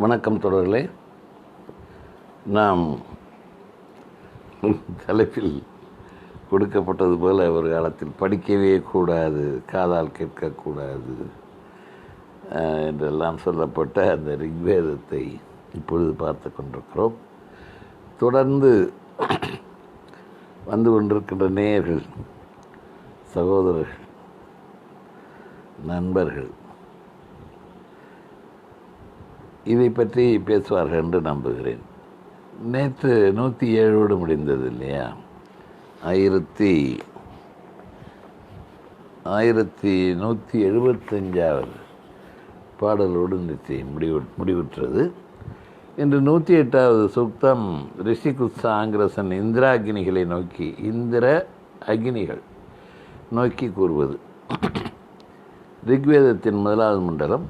வணக்கம் தொடர்களே. நாம் தலைப்பில் கொடுக்கப்பட்டது போல ஒரு காலத்தில் படிக்கவே கூடாது, காதால் கேட்கக்கூடாது என்றெல்லாம் சொல்லப்பட்ட அந்த ரிக்வேதத்தை இப்பொழுது பார்த்து கொண்டிருக்கிறோம். தொடர்ந்து வந்து கொண்டிருக்கின்ற நேயர்கள், சகோதரர்கள், நண்பர்கள் இதை பற்றி பேசுவார்கள் என்று நம்புகிறேன். நேற்று 107 முடிந்தது இல்லையா? 1175 பாடலோடு நிச்சயம் முடிவுற்றது. இன்று 108வது சூக்தம் ரிஷிகுத்சா ஆங்கிரசன் இந்திர அக்னிகளை நோக்கி கூறுவது. ரிக்வேதத்தின் 1வது மண்டலம்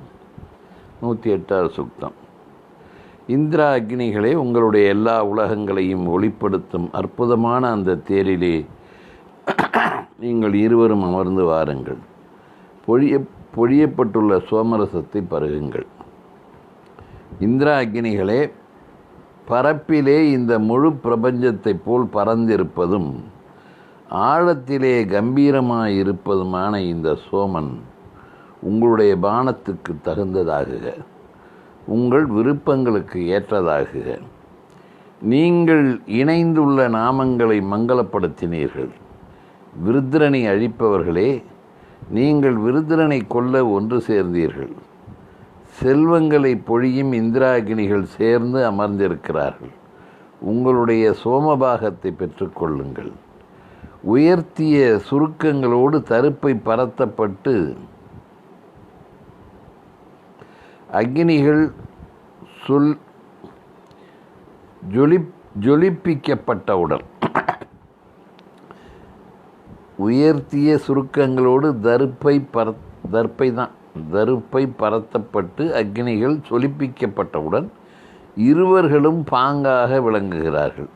108வது சூக்தம். இந்திரா அக்னிகளே, உங்களுடைய எல்லா உலகங்களையும் ஒளிப்படுத்தும் அற்புதமான அந்த தேரிலே நீங்கள் இருவரும் அமர்ந்து வாருங்கள். பொழியப்பட்டுள்ள சோமரசத்தை பருகுங்கள். இந்திரா அக்னிகளே, பரப்பிலே இந்த முழு பிரபஞ்சத்தை போல் பறந்திருப்பதும் ஆழத்திலே கம்பீரமாயிருப்பதுமான இந்த சோமன் உங்களுடைய பானத்துக்கு தகுந்ததாகுக, உங்கள் விருப்பங்களுக்கு ஏற்றதாகுக. நீங்கள் இணைந்துள்ள நாமங்களை மங்களப்படுத்தினீர்கள். விருத்திரனை அழிப்பவர்களே, நீங்கள் விருத்திரனை கொல்ல ஒன்று சேர்ந்தீர்கள். செல்வங்களை பொழியும் இந்திராகினிகள் சேர்ந்து அமர்ந்திருக்கிறார்கள். உங்களுடைய சோமபாகத்தை பெற்றுக்கொள்ளுங்கள். உயர்த்திய சுருக்கங்களோடு தருப்பை பரத்தப்பட்டு அக்னிகள் ஜொலிப்பிக்கப்பட்டவுடன் உயர்த்திய சுருக்கங்களோடு தருப்பை பரத்தப்பட்டு அக்னிகள் சொலிப்பிக்கப்பட்டவுடன் இருவர்களும் பாங்காக விளங்குகிறார்கள்.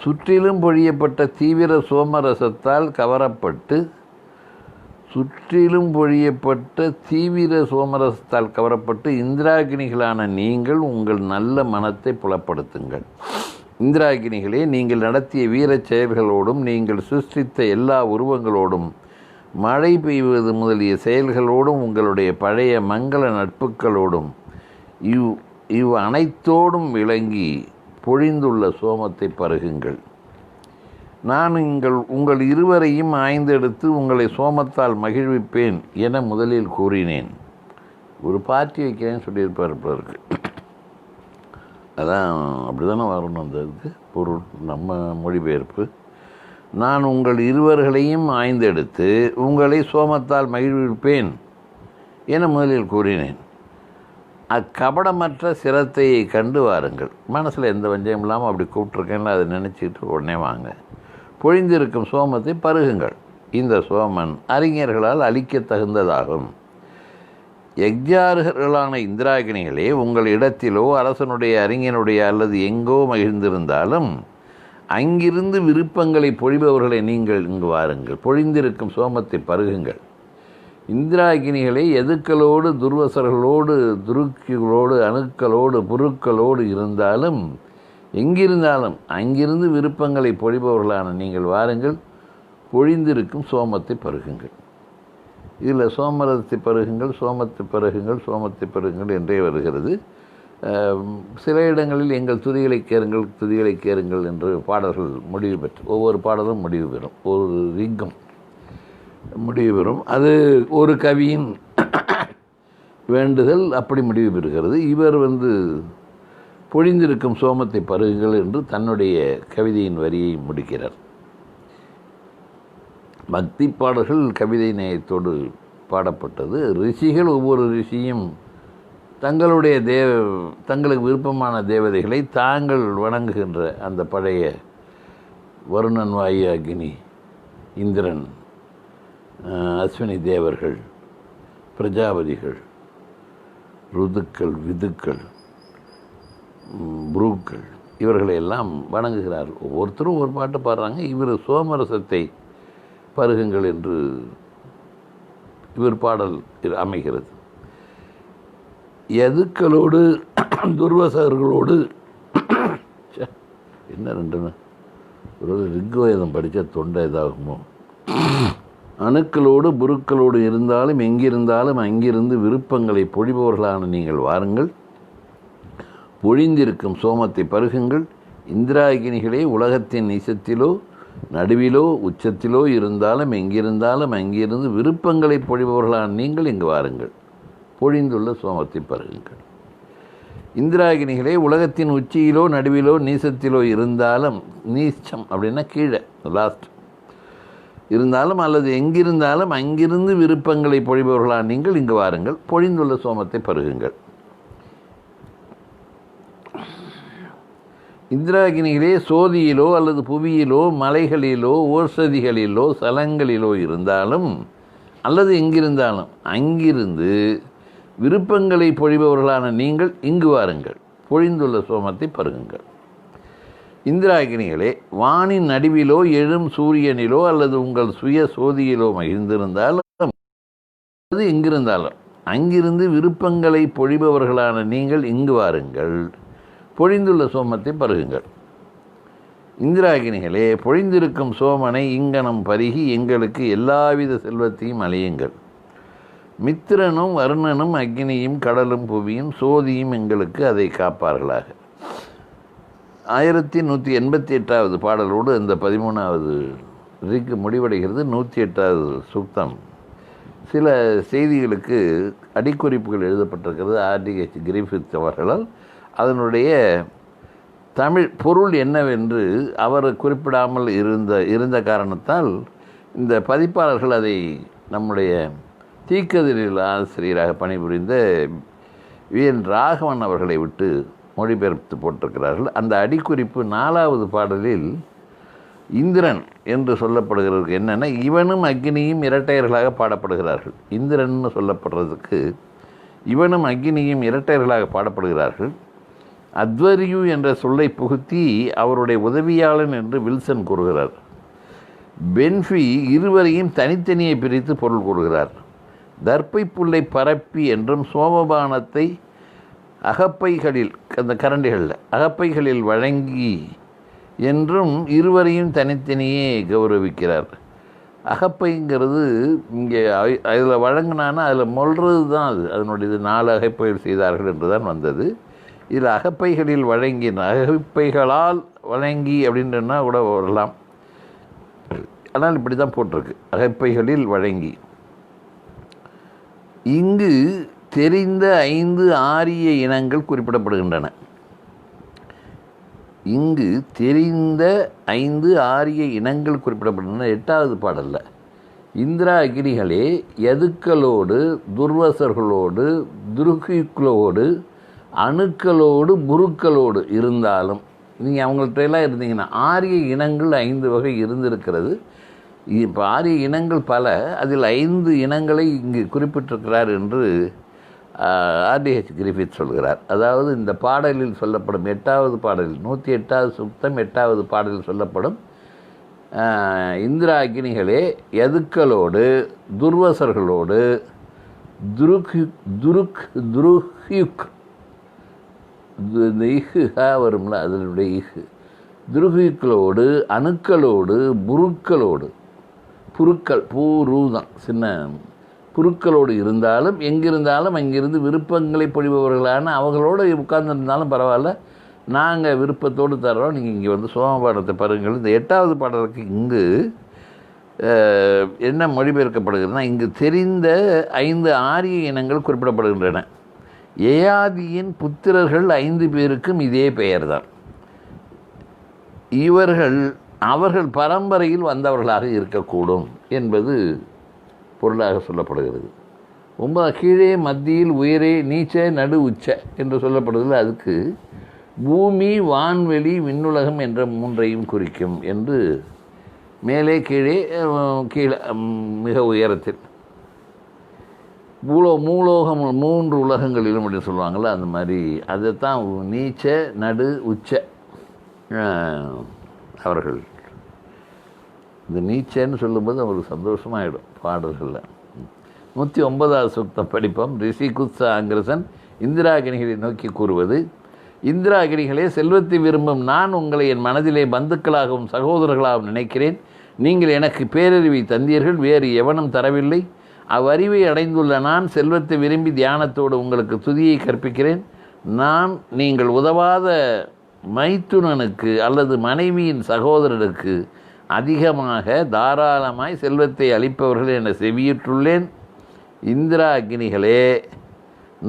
சுற்றிலும் பொழியப்பட்ட தீவிர சோமரசத்தால் கவரப்பட்டு இந்திராகினிகளான நீங்கள் உங்கள் நல்ல மனத்தை புலப்படுத்துங்கள். இந்திராகினிகளே, நீங்கள் நடத்திய வீரச் செயல்களோடும் நீங்கள் சிருஷ்டித்த எல்லா உருவங்களோடும் மழை பெய்வது முதலிய செயல்களோடும் உங்களுடைய பழைய மங்கள நட்புகளோடும் இவ் அனைத்தோடும் விளங்கி பொழிந்துள்ள சோமத்தை பருகுங்கள். நான் உங்கள் இருவரையும் ஆய்ந்தெடுத்து உங்களை சோமத்தால் மகிழ்விப்பேன் என முதலில் கூறினேன். ஒரு பார்ட்டி வைக்கிறேன்னு சொல்லியிருப்பார் பிறருக்கு. அதான் அப்படி தானே வரணும் அந்த இதுக்கு பொருள், நம்ம மொழிபெயர்ப்பு. நான் உங்கள் இருவர்களையும் ஆய்ந்தெடுத்து உங்களை சோமத்தால் மகிழ்விப்பேன் என முதலில் கூறினேன். அக்கபடமற்ற சிரத்தையை கண்டு வாருங்கள். மனசில் எந்த வஞ்சகம் இல்லாமல் அப்படி கூப்பிட்ருக்கேன்னு அதை நினச்சிக்கிட்டு உடனே வாங்க. பொழிந்திருக்கும் சோமத்தை பருகுங்கள். இந்த சோமன் அறிஞர்களால் அளிக்க தகுந்ததாகும். யக்ஞார்கர்களான இந்திராகினிகளே, உங்கள் இடத்திலோ அரசனுடைய அறிஞனுடைய அல்லது எங்கோ மகிழ்ந்திருந்தாலும் அங்கிருந்து விருப்பங்களை பொழிபவர்களை நீங்கள் இங்கு வாருங்கள். பொழிந்திருக்கும் சோமத்தை பருகுங்கள். இந்திராகினிகளை எதுக்களோடு துர்வசர்களோடு துருக்கிகளோடு அணுக்களோடு புருக்களோடு இருந்தாலும் எங்கிருந்தாலும் அங்கிருந்து விருப்பங்களை பொழிபவர்களான நீங்கள் வாருங்கள். பொழிந்திருக்கும் சோமத்தை பருகுங்கள். இதில் சோமரசத்தை பருகுங்கள், சோமத்தை பருகுங்கள் என்றே வருகிறது. சில இடங்களில் எங்கள் துதிகளை கேளுங்கள் என்று பாடல்கள் முடிவு பெற்று ஒவ்வொரு பாடலும் முடிவு பெறும், ஒரு ரிங்கம் முடிவு பெறும். அது ஒரு கவியின் வேண்டுதல் அப்படி முடிவு பெறுகிறது. இவர் பொழிந்திருக்கும் சோமத்தை பருகுங்கள் என்று தன்னுடைய கவிதையின் வரியை முடிக்கிறார். பக்தி பாடல்கள் கவிதை நேயத்தோடு பாடப்பட்டது. ரிஷிகள் ஒவ்வொரு ரிஷியும் தங்களுக்கு விருப்பமான தேவதைகளை தாங்கள் வணங்குகின்ற அந்த பழைய வருணன், வாயு, அக்னி, இந்திரன், அஸ்வினி தேவர்கள், பிரஜாபதிகள், ருதுக்கள், விதுக்கள், புரூக்கள் இவர்களை எல்லாம் வணங்குகிறார்கள். ஒவ்வொருத்தரும் ஒரு பாட்டு பாடுறாங்க. இவர் சோமரசத்தை பருகுங்கள் என்று இவர் பாடல் அமைகிறது. எதுக்களோடு துர்வசகர்களோடு என்ன ரெண்டுன்னு ஒரு ரிக்வேதம் படித்த தொண்டை இதாகுமோ. அணுக்களோடு புருக்களோடு இருந்தாலும் எங்கிருந்தாலும் அங்கிருந்து விருப்பங்களை பொழிபவர்களான நீங்கள் வாருங்கள், பொழிந்திருக்கும் சோமத்தை பருகுங்கள். இந்திராகினிகளே, உலகத்தின் நீசத்திலோ நடுவிலோ உச்சத்திலோ இருந்தாலும் எங்கிருந்தாலும் அங்கிருந்து விருப்பங்களை பொழிபவர்களான நீங்கள் இங்கு வாருங்கள், பொழிந்துள்ள சோமத்தை பருகுங்கள். இந்திராகினிகளே, உலகத்தின் உச்சியிலோ நடுவிலோ நீசத்திலோ இருந்தாலும், நீச்சம் அப்படின்னா கீழே லாஸ்ட் இருந்தாலும் அல்லது எங்கிருந்தாலும் அங்கிருந்து விருப்பங்களை பொழிபவர்களான நீங்கள் இங்கு வாருங்கள், பொழிந்துள்ள சோமத்தை பருகுங்கள். இந்திராகினிகளே, சோதியிலோ அல்லது புவியிலோ மலைகளிலோ ஓர்சதிகளிலோ சலங்களிலோ இருந்தாலும் அல்லது எங்கிருந்தாலும் அங்கிருந்து விருப்பங்களை பொழிபவர்களான நீங்கள் இங்கு வாருங்கள், பொழிந்துள்ள சோமத்தை பருகுங்கள். இந்திராகினிகளே, வானின் நடுவிலோ எழும் சூரியனிலோ அல்லது உங்கள் சுய சோதியிலோ மகிழ்ந்திருந்தாலும் அது எங்கிருந்தாலும் அங்கிருந்து விருப்பங்களை பொழிபவர்களான நீங்கள் இங்கு வாருங்கள், பொழிந்துள்ள சோமத்தை பருகுங்கள். இந்திராகினிகளே, பொழிந்திருக்கும் சோமனை இங்கனம் பருகி எங்களுக்கு எல்லாவித செல்வத்தையும் அலையுங்கள். மித்திரனும் வருணனும் அக்னியும் கடலும் புவியும் சோதியும் எங்களுக்கு அதை காப்பார்களாக. 1188வது பாடலோடு இந்த 13வது ரிக் முடிவடைகிறது. 108வது சூக்தம். சில செய்திகளுக்கு அடிக்குறிப்புகள் எழுதப்பட்டிருக்கிறது ஆர்டிஹெச் கிரிஃபித் அவர்களால். அதனுடைய தமிழ் பொருள் என்னவென்று அவர் குறிப்பிடாமல் இருந்த காரணத்தால் இந்த பதிப்பாளர்கள் அதை நம்முடைய தீக்கதிரில் ஆசிரியராக பணிபுரிந்த வி.என். ராகவன் அவர்களை விட்டு மொழிபெயர்த்து போட்டிருக்கிறார்கள். அந்த அடிக்குறிப்பு 4வது பாடலில் இந்திரன் என்று சொல்லப்படுகிறதுக்கு என்னென்னா, இவனும் அக்னியும் இரட்டையர்களாக பாடப்படுகிறார்கள். இந்திரன்னு சொல்லப்படுறதுக்கு இவனும் அக்னியும் இரட்டையர்களாக பாடப்படுகிறார்கள். அத்வரியு என்ற சொல்லை புகுத்தி அவருடைய உதவியாளன் என்று வில்சன் கூறுகிறார். பென்ஃபி இருவரையும் தனித்தனியே பிரித்து பொருள் கூறுகிறார். தர்ப்பை புல்லை பரப்பி என்றும் சோமபானத்தை அகப்பைகளில், அந்த கரண்டிகளில் அகப்பைகளில் வழங்கி என்றும் இருவரையும் தனித்தனியே கௌரவிக்கிறார். அகப்பைங்கிறது இங்கே அதில் வழங்கினான்னா அதில் மொல்றது தான் அது, அதனுடைய இது 4 அகப்பைகள் செய்தார்கள் என்று தான் வந்தது. இதில் அகப்பைகளில் வழங்கி, அகப்பைகளால் வழங்கி அப்படின்றனா கூட வரலாம், ஆனால் இப்படி தான் போட்டிருக்கு, அகப்பைகளில் வழங்கி. இங்கு தெரிந்த 5 ஆரிய இனங்கள் குறிப்பிடப்படுகின்றன. இங்கு தெரிந்த 5 ஆரிய இனங்கள் குறிப்பிடப்படுகின்றன 8வது பாடலில். இந்திரா அக்னிகளே, யதுக்களோடு துர்வசர்களோடு துருகிகளோடு அணுக்களோடு புருக்களோடு இருந்தாலும், நீங்கள் அவங்கள்ட்ட எல்லாம் இருந்தீங்கன்னா ஆரிய இனங்கள் 5 வகை இருந்திருக்கிறது. இப்போ ஆரிய இனங்கள் பல, அதில் 5 இனங்களை இங்கு குறிப்பிட்டிருக்கிறார் என்று ஆர்டிஹெச் கிரிஃபித் சொல்கிறார். அதாவது இந்த பாடலில் சொல்லப்படும் 8வது பாடலில் 108வது சுத்தம் 8வது பாடலில் சொல்லப்படும் இந்திரா அக்னிகளே, யதுக்களோடு துர்வசர்களோடு துருஹ்யுக் இந்த இஹா வரும்ல, அதனுடைய இஹு, துருஹிக்களோடு அணுக்களோடு புருக்களோடு, புருக்கள் பூரு தான் சின்ன புருக்களோடு இருந்தாலும் எங்கிருந்தாலும் அங்கிருந்து விருப்பங்களை பொழிபவர்களான அவங்களோடு உட்கார்ந்துருந்தாலும் பரவாயில்ல, நாங்கள் விருப்பத்தோடு தர்றோம், நீங்கள் இங்கே வந்து சோமபானத்தை பாருங்கள். இந்த 8வது பாடலுக்கு இங்கு என்ன மொழிபெயர்க்கப்படுகிறதுனா, இங்கு தெரிந்த 5 ஆரிய இனங்கள் குறிப்பிடப்படுகின்றன. யயாதியின் புத்திரர்கள் 5 பேருக்கும் இதே பெயர்தான். அவர்கள் பரம்பரையில் வந்தவர்களாக இருக்கக்கூடும் என்பது பொருளாக சொல்லப்படுகிறது. 9 கீழே மத்தியில் உயரே நீச்ச நடு உச்ச என்று சொல்லப்படுவதில் அதுக்கு பூமி வான்வெளி விண்ணுலகம் என்ற 3ஐயும் குறிக்கும் என்று மேலே கீழே கீழே மிக உயரத்தில் மூலோகம் 3 உலகங்களிலும் அப்படின்னு சொல்லுவாங்கள்ல, அந்த மாதிரி அதைத்தான் நீச்ச நடு உச்ச அவர்கள். இந்த நீச்சன்னு சொல்லும்போது அவங்களுக்கு சந்தோஷமாகிடும் பாடல்களில். 109வது சூக்தம் படிப்போம். ரிஷி குத்ச அங்கிரசன் இந்திராகினிகளை நோக்கி கூறுவது, இந்திராகினிகளே, செல்வத்தை விரும்பும் நான் உங்களை என் மனதிலே பந்துக்களாகவும் சகோதரர்களாகவும் நினைக்கிறேன். நீங்கள் எனக்கு பேரறிவை தந்தீர்கள், வேறு எவனும் தரவில்லை. அவ்வறிவை அடைந்துள்ள நான் செல்வத்தை விரும்பி தியானத்தோடு உங்களுக்கு துதியை கற்பிக்கிறேன். நான் நீங்கள் உதவாத மைத்துனனுக்கு அல்லது மனைவியின் சகோதரனுக்கு அதிகமாக தாராளமாய் செல்வத்தை அளிப்பவர்கள் என செவியுற்றுள்ளேன். இந்திராகினிகளே,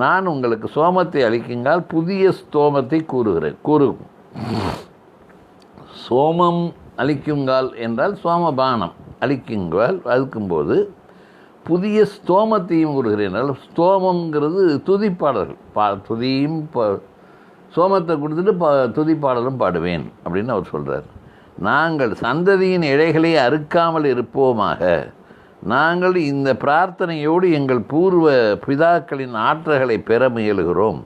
நான் உங்களுக்கு சோமத்தை அளிக்குங்கால் புதிய ஸ்தோமத்தை கூறும். சோமம் அளிக்குங்கால் என்றால் சோமபானம் அளிக்குங்கால் அளிக்கும்போது புதிய ஸ்தோமத்தையும் கூறுகிறேன். ஸ்தோமங்கிறது துதிப்பாடல்கள், துதியும் சோமத்தை கொடுத்துட்டு துதிப்பாடலும் பாடுவேன் அப்படின்னு அவர் சொல்கிறார். நாங்கள் சந்ததியின் இழைகளை அறுக்காமல் இருப்போமாக. நாங்கள் இந்த பிரார்த்தனையோடு எங்கள் பூர்வ பிதாக்களின் ஆற்றல்களை பெற முயலுகிறோம்.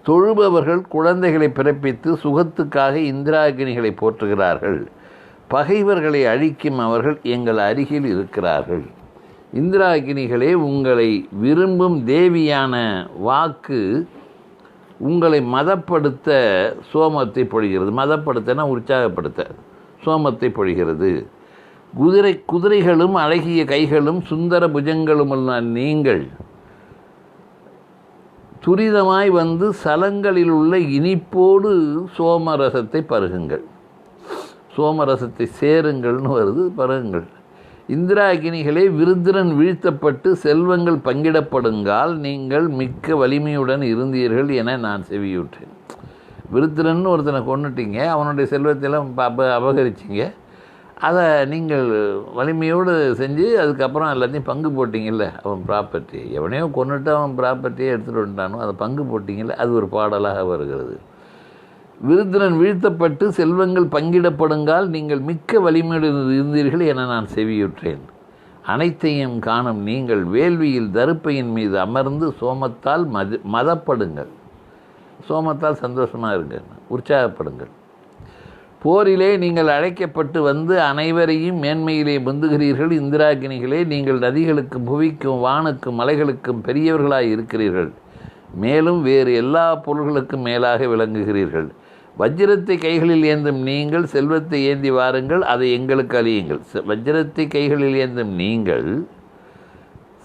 தொழுபவர்கள் குழந்தைகளை பிறப்பித்து சுகத்துக்காக இந்திராகினிகளை போற்றுகிறார்கள். பகைவர்களை அழிக்கும் அவர்கள் எங்கள் அருகில் இருக்கிறார்கள். இந்திராகினிகளே, உங்களை விரும்பும் தேவியான வாக்கு உங்களை மதப்படுத்த சோமத்தை பொழிகிறது. மதப்படுத்தனா உற்சாகப்படுத்த சோமத்தை பொழிகிறது. குதிரைகளும் அழகிய கைகளும் சுந்தர புஜங்களும் நீங்கள் துரிதமாய் வந்து சலங்களில் உள்ள இனிப்போடு சோமரசத்தை பருகுங்கள். சோமரசத்தை சேருங்கள்னு வருது, பருகுங்கள். இந்திராகினிகளே, விருத்திரன் வீழ்த்தப்பட்டு செல்வங்கள் பங்கிடப்படுங்கால் நீங்கள் மிக்க வலிமையுடன் இருந்தீர்கள் என நான் செவியுற்றேன். விருத்திரன் ஒருத்தனை கொண்டுட்டீங்க, அவனுடைய செல்வத்தையெல்லாம் அபகரிச்சிங்க. அதை நீங்கள் வலிமையோடு செஞ்சு அதுக்கப்புறம் எல்லாத்தையும் பங்கு போட்டிங்கல்ல, அவன் ப்ராப்பர்ட்டி எவனையோ கொண்டுட்டு அவன் ப்ராப்பர்ட்டியை எடுத்துகிட்டு வந்துட்டானோ அதை பங்கு போட்டிங்கல்ல, அது ஒரு பாடலாக வருகிறது. விருத்திரன் வீழ்த்தப்பட்டு செல்வங்கள் பங்கிடப்படுங்கால் நீங்கள் மிக்க வலிமையுடன் இருந்தீர்கள் என நான் செவியுற்றேன். அனைத்தையும் காணும் நீங்கள் வேள்வியில் தருப்பையின் மீது அமர்ந்து சோமத்தால் மதப்படுங்கள். சோமத்தால் சந்தோஷமாக இருங்க, உற்சாகப்படுங்கள். போரிலே நீங்கள் அழைக்கப்பட்டு வந்து அனைவரையும் மேன்மையிலே முந்துகிறீர்கள். இந்திராகினிகளே, நீங்கள் நதிகளுக்கும் புவிக்கும் வானுக்கும் மலைகளுக்கும் பெரியவர்களாய் இருக்கிறீர்கள். மேலும் வேறு எல்லா பொருள்களுக்கும் மேலாக விளங்குகிறீர்கள். வஜ்ரத்தை கைகளில் ஏந்தும் நீங்கள் செல்வத்தை ஏந்தி வாருங்கள், அதை எங்களுக்கு அழியுங்கள். வஜ்ரத்தை கைகளில் ஏந்தும் நீங்கள்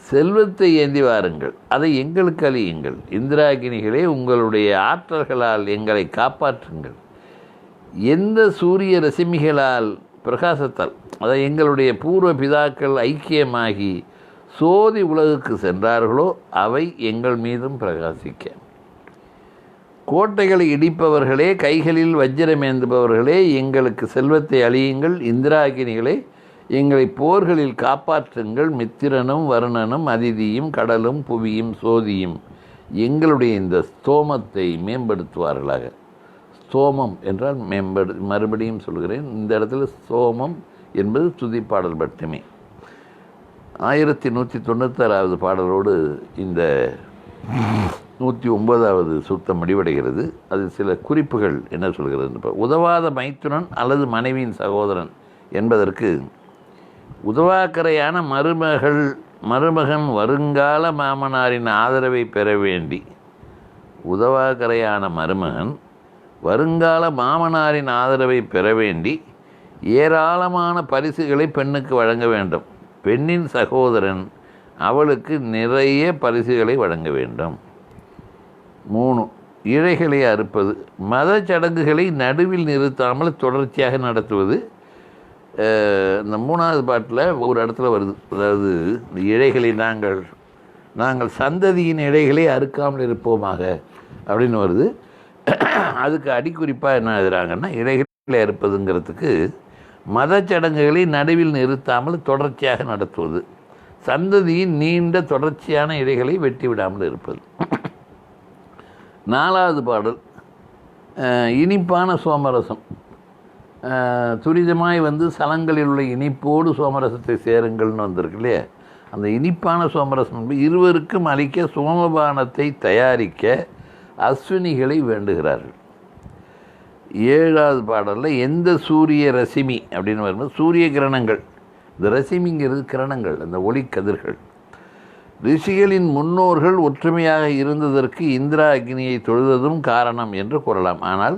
செல்வத்தை ஏந்தி வாருங்கள், அதை எங்களுக்கு அழியுங்கள். இந்திராகினிகளே, உங்களுடைய ஆற்றல்களால் எங்களை காப்பாற்றுங்கள். எந்த சூரிய ரசிமிகளால் பிரகாசத்தால் அதை எங்களுடைய பூர்வ பிதாக்கள் ஐக்கியமாகி சோதி உலகுக்கு சென்றார்களோ அவை எங்கள் மீதும் பிரகாசிக்க. கோட்டைகளை இடிப்பவர்களே, கைகளில் வஜ்ரம் ஏந்துபவர்களே, எங்களுக்கு செல்வத்தை அழியுங்கள். இந்திராகினிகளே, எங்களை போர்களில் காப்பாற்றுங்கள். மித்திரனும் வருணனும் அதிதியும் கடலும் புவியும் சோதியும் எங்களுடைய இந்த ஸ்தோமத்தை மேம்படுத்துவார்களாக. ஸ்தோமம் என்றால் மறுபடியும் சொல்கிறேன், இந்த இடத்துல ஸ்தோமம் என்பது துதிப்பாடல் மட்டுமே. 1196வது பாடலோடு இந்த 109வது சுத்தம் முடிவடைகிறது. அது சில குறிப்புகள் என்ன சொல்கிறது. உதவாத மைத்துனன் அல்லது மனைவியின் சகோதரன் என்பதற்கு உதவாக்கரையான மருமகன் வருங்கால மாமனாரின் ஆதரவை பெற வேண்டி, உதவாக்கரையான மருமகன் வருங்கால மாமனாரின் ஆதரவை பெற வேண்டி ஏராளமான பரிசுகளை பெண்ணுக்கு வழங்க வேண்டும். பெண்ணின் சகோதரன் அவளுக்கு நிறைய பரிசுகளை வழங்க வேண்டும். 3. இழைகளை அறுப்பது. மத சடங்குகளை நடுவில் நிறுத்தாமல் தொடர்ச்சியாக நடத்துவது. இந்த 3வது பாட்டில் ஒரு இடத்துல வருது. அதாவது இந்த இழைகளை நாங்கள் சந்ததியின் இழைகளை அறுக்காமல் இருப்போமாக அப்படின்னு வருது. அதுக்கு அடிக்குறிப்பாக என்ன எழுதுகிறாங்கன்னா, இழைகளை அறுப்பதுங்கிறதுக்கு மத சடங்குகளை நடுவில் நிறுத்தாமல் தொடர்ச்சியாக நடத்துவது, சந்ததியின் நீண்ட தொடர்ச்சியான இழைகளை வெட்டி விடாமல் இருப்பது. 4வது பாடல் இனிப்பான சோமரசம். துரிதமாய் வந்து சலங்களில் உள்ள இனிப்போடு சோமரசத்தை சேருங்கள்னு வந்திருக்கு இல்லையா. அந்த இனிப்பான சோமரசம் இருவருக்கும் அளிக்க சோமபானத்தை தயாரிக்க அஸ்வினிகளை வேண்டுகிறார்கள். 7வது பாடலில் எந்த சூரிய ரசிமி அப்படின்னு வரும்போது சூரிய கிரணங்கள், இந்த ரசிமிங்கிறது கிரணங்கள், அந்த ஒளி கதிர்கள். ரிஷிகளின் முன்னோர்கள் ஒற்றுமையாக இருந்ததற்கு இந்திரா அக்னியை தொழுததும் காரணம் என்று கூறலாம். ஆனால்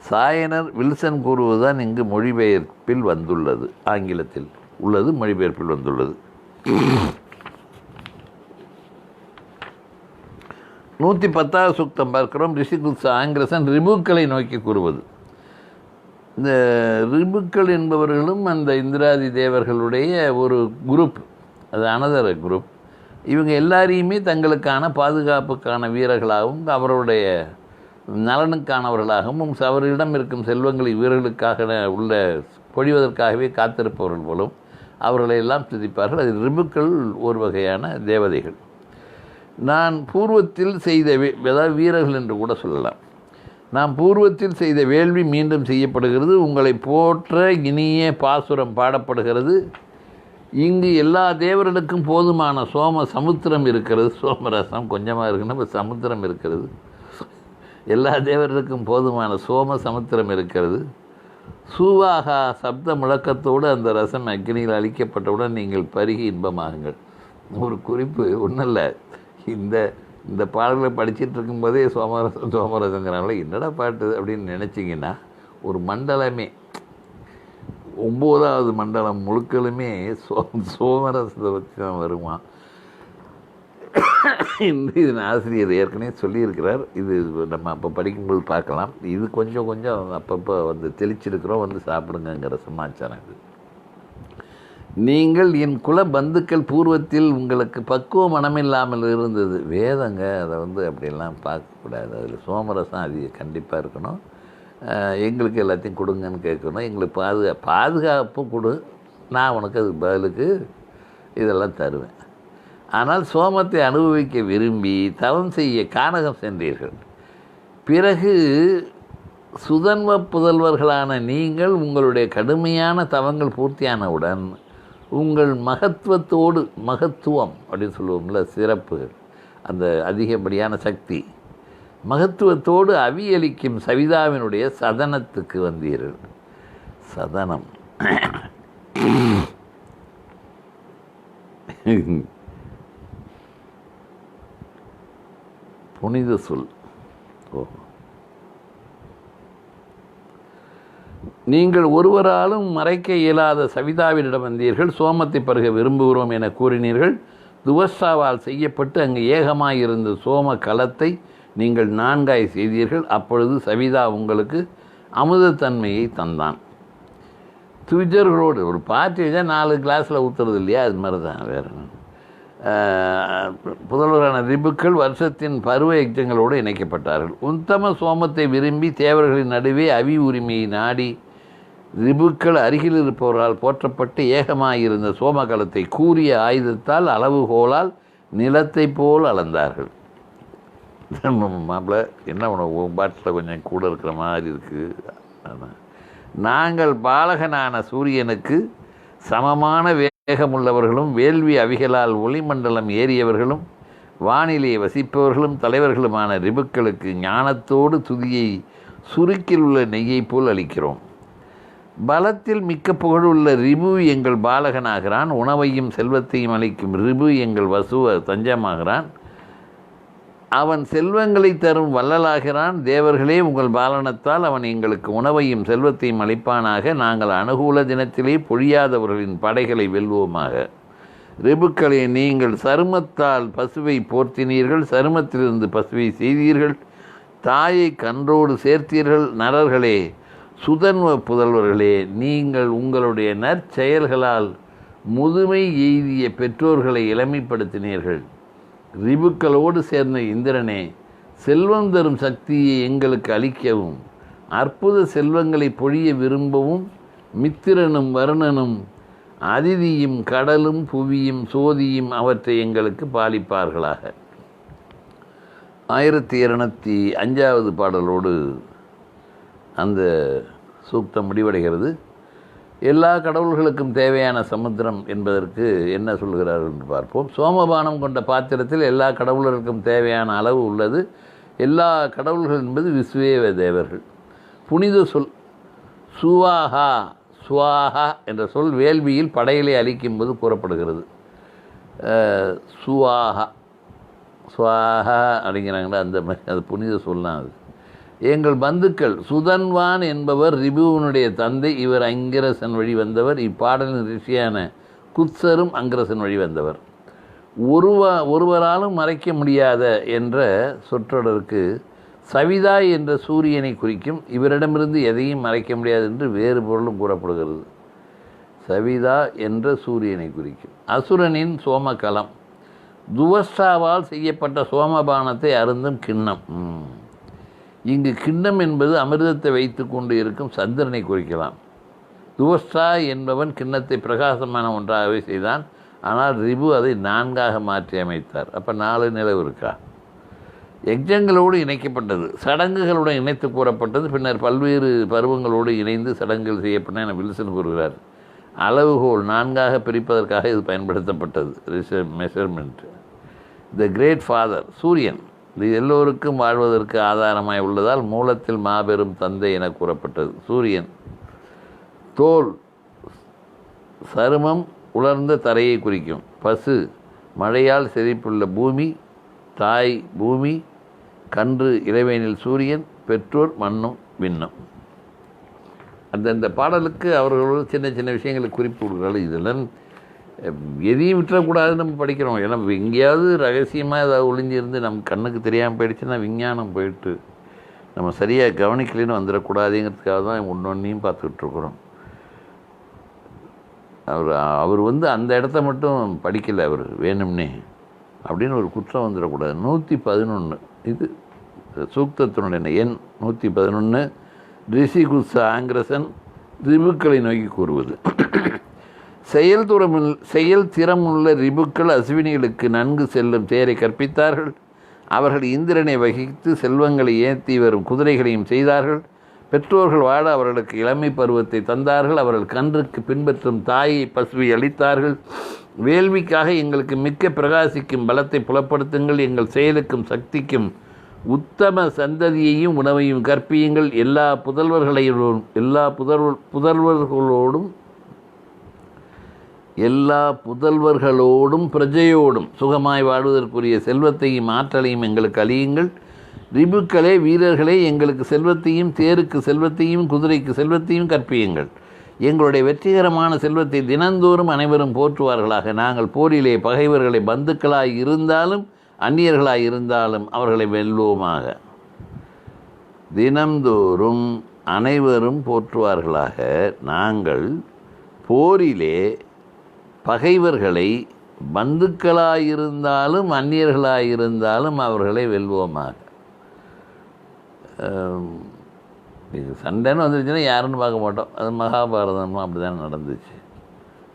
சாயனர் வில்சன் கூறுவதுதான் இங்கு மொழிபெயர்ப்பில் வந்துள்ளது. ஆங்கிலத்தில் உள்ளது மொழிபெயர்ப்பில் வந்துள்ளது. 110வது சூக்தம் பார்க்கிறோம். ரிஷிகுல்ச ஆங்கிரசன் ரிபுக்களை நோக்கி கூறுவது. இந்த ரிபுக்கள் என்பவர்களும் அந்த இந்திராதி தேவர்களுடைய ஒரு குரூப், அது அனதர் குரூப். இவங்க எல்லாரையுமே தங்களுக்கான பாதுகாப்புக்கான வீரர்களாகவும் அவருடைய நலனுக்கானவர்களாகவும் அவர்களிடம் இருக்கும் செல்வங்களை வீரர்களுக்காக உள்ள பொழிவதற்காகவே காத்திருப்பவர்கள் போலும் அவர்களை எல்லாம் துதிப்பார்கள். அது ரிபுக்கள் ஒரு வகையான தேவதைகள். நான் பூர்வத்தில் செய்த அதாவது வீரர்கள் என்று கூட சொல்லலாம். நாம் பூர்வத்தில் செய்த வேள்வி மீண்டும் செய்யப்படுகிறது. உங்களை போற்ற இனிய பாசுரம் பாடப்படுகிறது. இங்கு எல்லா தேவர்களுக்கும் போதுமான சோம சமுத்திரம் இருக்கிறது. சோமரசம் கொஞ்சமாக இருக்குன்னா இப்போ சமுத்திரம் இருக்கிறது. எல்லா தேவர்களுக்கும் போதுமான சோம சமுத்திரம் இருக்கிறது. சூவாகா சப்த முழக்கத்தோடு அந்த ரசம் அக்னியில் அளிக்கப்பட்டவுடன் நீங்கள் பருகி இன்பமாகுங்கள். ஒரு குறிப்பு ஒன்றும் இல்லை. இந்த பாடல்களை படிச்சுட்டு இருக்கும்போதே சோமரசங்கிறாங்களே என்னடா பாட்டு அப்படின்னு நினச்சிங்கன்னா ஒரு மண்டலமே 9வது மண்டலம் முழுக்களுமே சோமரசத்தை வச்சு தான் வருமா. இதன் ஆசிரியர் ஏற்கனவே சொல்லியிருக்கிறார். இது நம்ம அப்போ படிக்கும்போது பார்க்கலாம். இது கொஞ்சம் அப்பப்போ வந்து தெளிச்சிருக்கிறோம், வந்து சாப்பிடுங்கிற சமாச்சாரம் இது. நீங்கள் என் குல பந்துக்கள் பூர்வத்தில் உங்களுக்கு பக்குவ மனமில்லாமல் இருந்தது. வேதங்க அதை வந்து அப்படியெல்லாம் பார்க்கக்கூடாது. அதில் சோமரசம் அது கண்டிப்பாக இருக்கணும். எங்களுக்கு எல்லாத்தையும் கொடுங்கன்னு கேட்கணும். எங்களுக்கு பாதுகாப்பு கொடு, நான் உனக்கு அது பதிலுக்கு இதெல்லாம் தருவேன். ஆனால் சோமத்தை அனுபவிக்க விரும்பி தவம் செய்ய கானகம் சென்றீர்கள். பிறகு சுதன்வ புதல்வர்களான நீங்கள் உங்களுடைய கடுமையான தவங்கள் பூர்த்தியானவுடன் உங்கள் மகத்துவம் அப்படின்னு சொல்லுவோம்ல, சிறப்புகள், அந்த அதிகப்படியான சக்தி, மகத்துவத்தோடு அவியளிக்கும் சவிதாவினுடைய சதனத்துக்கு வந்தீர்கள். சதனம் புனித சொல். நீங்கள் ஒருவராலும் மறைக்க இயலாத சவிதாவினிடம் வந்தீர்கள். சோமத்தை பருக விரும்புகிறோம் என கூறினீர்கள். துவஸ்தாவால் செய்யப்பட்டு அங்கு ஏகமாயிருந்த சோம கலத்தை நீங்கள் 4 செய்தீர்கள். அப்பொழுது சவிதா உங்களுக்கு அமுதத்தன்மையை தந்தான். துவிஜர்களோடு ஒரு பாத்தி வச்சா 4 கிளாஸில் ஊற்றுறது இல்லையா, அது மாதிரி தான். வேறு புதல்வரான ரிபுக்கள் வருஷத்தின் பருவ யஜ்ஞங்களோடு இணைக்கப்பட்டார்கள். உத்தம சோமத்தை விரும்பி தேவர்களின் நடுவே அவி உரிமையை நாடி ரிபுக்கள் அருகில் இருப்பவரால் போற்றப்பட்டு ஏகமாயிருந்த சோமகலத்தை கூறிய ஆயுதத்தால் அளவுகோலால் நிலத்தை போல் அளந்தார்கள். மாப்பிள்ள என்ன உனக்கு பாட்டில் கொஞ்சம் கூட இருக்கிற மாதிரி இருக்குது. நாங்கள் பாலகனான சூரியனுக்கு சமமான வேகமுள்ளவர்களும் வேள்வி அவிகளால் ஒளிமண்டலம் ஏறியவர்களும் வானிலை வசிப்பவர்களும் தலைவர்களுமான ரிபுக்களுக்கு ஞானத்தோடு துதியை சுருக்கில் உள்ள நெய்யை போல் அளிக்கிறோம். பலத்தில் மிக்க புகழுள்ள ரிபு எங்கள் பாலகனாகிறான். உணவையும் செல்வத்தையும் அளிக்கும் ரிபு எங்கள் வசுவ தஞ்சமாகிறான். அவன் செல்வங்களை தரும் வள்ளலாகிறான். தேவர்களே, உங்கள் பாலனத்தால் அவன் எங்களுக்கு உணவையும் செல்வத்தையும் அளிப்பானாக. நாங்கள் அனுகூல தினத்திலே பொழியாதவர்களின் படைகளை வெல்வோமாக. ரிபுக்களே, நீங்கள் சருமத்தால் பசுவை போர்த்தினீர்கள். சருமத்திலிருந்து பசுவை செய்தீர்கள். தாயை கன்றோடு சேர்த்தீர்கள். நரர்களே, சுதன்வ புதல்வர்களே, நீங்கள் உங்களுடைய நற்செயல்களால் முதுமை எய்திய பெற்றோர்களை இளமைப்படுத்தினீர்கள். ரிபுக்களோடு சேர்ந்த இந்திரனே, செல்வம் தரும் சக்தியை எங்களுக்கு அளிக்கவும் அற்புத செல்வங்களை பொழிய விரும்பவும் மித்திரனும் வருணனும் அதிதியும் கடலும் புவியும் சோதியும் அவற்றை எங்களுக்கு பாலிப்பார்களாக. 1205வது பாடலோடு அந்த சூக்தம் முடிவடைகிறது. எல்லா கடவுள்களுக்கும் தேவையான சமுத்திரம் என்பதற்கு என்ன சொல்கிறார்கள் என்று பார்ப்போம். சோமபானம் கொண்ட பாத்திரத்தில் எல்லா கடவுள்களுக்கும் தேவையான அளவு உள்ளது. எல்லா கடவுள்கள் என்பது விஸ்வேவ தேவர்கள். புனித சொல் சுவாஹா என்ற சொல் வேள்வியில் படையலை அளிக்கும்போது கூறப்படுகிறது. சுவாஹா சுவாஹா அப்படிங்கிறாங்களா, அது புனித சொல்லலாம். அது எங்கள் பந்துக்கள் சுதன்வான் என்பவர் ரிபுவனுடைய தந்தை. இவர் அங்கிரசன் வழி வந்தவர். இப்பாடலின் ரிஷியான குத்சரும் அங்கிரசன் வழி வந்தவர். ஒருவராலும் மறைக்க முடியாத என்ற சொற்றொடருக்கு சவிதா என்ற சூரியனை குறிக்கும். இவரிடமிருந்து எதையும் மறைக்க முடியாது என்று வேறு பொருளும் கூறப்படுகிறது. சவிதா என்ற சூரியனை குறிக்கும். அசுரனின் சோமகலம் துவஸ்டாவால் செய்யப்பட்ட சோமபானத்தை அருந்தும் கிண்ணம். இங்கு கிண்ணம் என்பது அமிர்தத்தை வைத்து கொண்டு இருக்கும் சந்திரனை குறிக்கலாம். துவஸ்டா என்பவன் கிண்ணத்தை பிரகாசமான ஒன்றாகவே செய்தான். ஆனால் ரிபு அதை 4ஆக மாற்றி அமைத்தார். அப்போ 4 நிலவு இருக்கா? யஜ்ஞங்களோடு இணைக்கப்பட்டது, சடங்குகளுடன் இணைத்து கூறப்பட்டது. பின்னர் பல்வேறு பருவங்களோடு இணைந்து சடங்குகள் செய்யப்பட்ட என வில்சன் கூறுகிறார். அளவுகோல் 4ஆக பிரிப்பதற்காக இது பயன்படுத்தப்பட்டது. மெஷர்மெண்ட். த கிரேட் ஃபாதர் சூரியன் இது எல்லோருக்கும் வாழ்வதற்கு ஆதாரமாய் உள்ளதால் மூலத்தில் மாபெரும் தந்தை என கூறப்பட்டது. சூரியன். தோல் சருமம் உலர்ந்த தரையை குறிக்கும். பசு மழையால் செழிப்புள்ள பூமி. தாய் பூமி. கன்று இளவேனில் சூரியன். பெற்றோர் மண்ணும் விண்ணும். அந்தந்த பாடலுக்கு அவர்களோட சின்ன சின்ன விஷயங்களை குறிப்பு கொடுக்குறாள். இதெல்லாம் எதையும் விட்டுறக்கூடாதுன்னு நம்ம படிக்கிறோம். ஏன்னா எங்கேயாவது ரகசியமாக ஏதாவது ஒளிஞ்சிருந்து நம்ம கண்ணுக்கு தெரியாமல் போயிடுச்சுன்னா விஞ்ஞானம் போயிட்டு நம்ம சரியாக கவனிக்கலைன்னு வந்துடக்கூடாதுங்கிறதுக்காக தான் ஒன்றொன்றையும் பார்த்துக்கிட்ருக்குறோம். அவர் அந்த இடத்த மட்டும் படிக்கலை, அவர் வேணும்னே அப்படின்னு ஒரு குற்றம் வந்துடக்கூடாது. 111 இது சூக்தத்தினுடைய எண் 111. ரிஷி குத்ச ஆங்கிரசன் ரிபுக்களை நோக்கி கூறுவது. செயல் திறமுள்ள ரிபுக்கள் அஸ்வினிகளுக்கு நன்கு செல்லும் தேரை கற்பித்தார்கள். அவர்கள் இந்திரனை வகித்து செல்வங்களை ஏற்றி வரும் குதிரைகளையும் செய்தார்கள். பெற்றோர்கள் வாழ அவர்களுக்கு இளமை பருவத்தை தந்தார்கள். அவர்கள் கன்றுக்கு பின்பற்றும் தாயை பசுவை அளித்தார்கள். வேள்விக்காக எங்களுக்கு மிக்க பிரகாசிக்கும் பலத்தை புலப்படுத்துங்கள். எங்கள் செயலுக்கும் சக்திக்கும் உத்தம சந்ததியையும் உணவையும் கற்பியுங்கள். எல்லா புதல்வர்களோடும் பிரஜையோடும் சுகமாய் வாழ்வதற்குரிய செல்வத்தையும் ஆற்றலையும் எங்களுக்கு அளியுங்கள். ரிபுக்களே வீரர்களே, எங்களுக்கு செல்வத்தையும் தேருக்கு செல்வத்தையும் குதிரைக்கு செல்வத்தையும் கற்பியுங்கள். எங்களுடைய வெற்றிகரமான செல்வத்தை தினந்தோறும் அனைவரும் போற்றுவார்களாக. நாங்கள் போரிலே பகைவர்களை பந்துக்களாய் இருந்தாலும் அந்நியர்களாய் இருந்தாலும் அவர்களை வெல்வோமாக. தினந்தோறும் அனைவரும் போற்றுவார்களாக. நாங்கள் போரிலே பகைவர்களை பந்துக்களாயிருந்தாலும் அந்நியர்களாயிருந்தாலும் அவர்களை வெல்வோமாக. இது சண்டைன்னு வந்துருச்சுன்னா யாருன்னு பார்க்க மாட்டோம். அது மகாபாரதமும் அப்படி தான் நடந்துச்சு.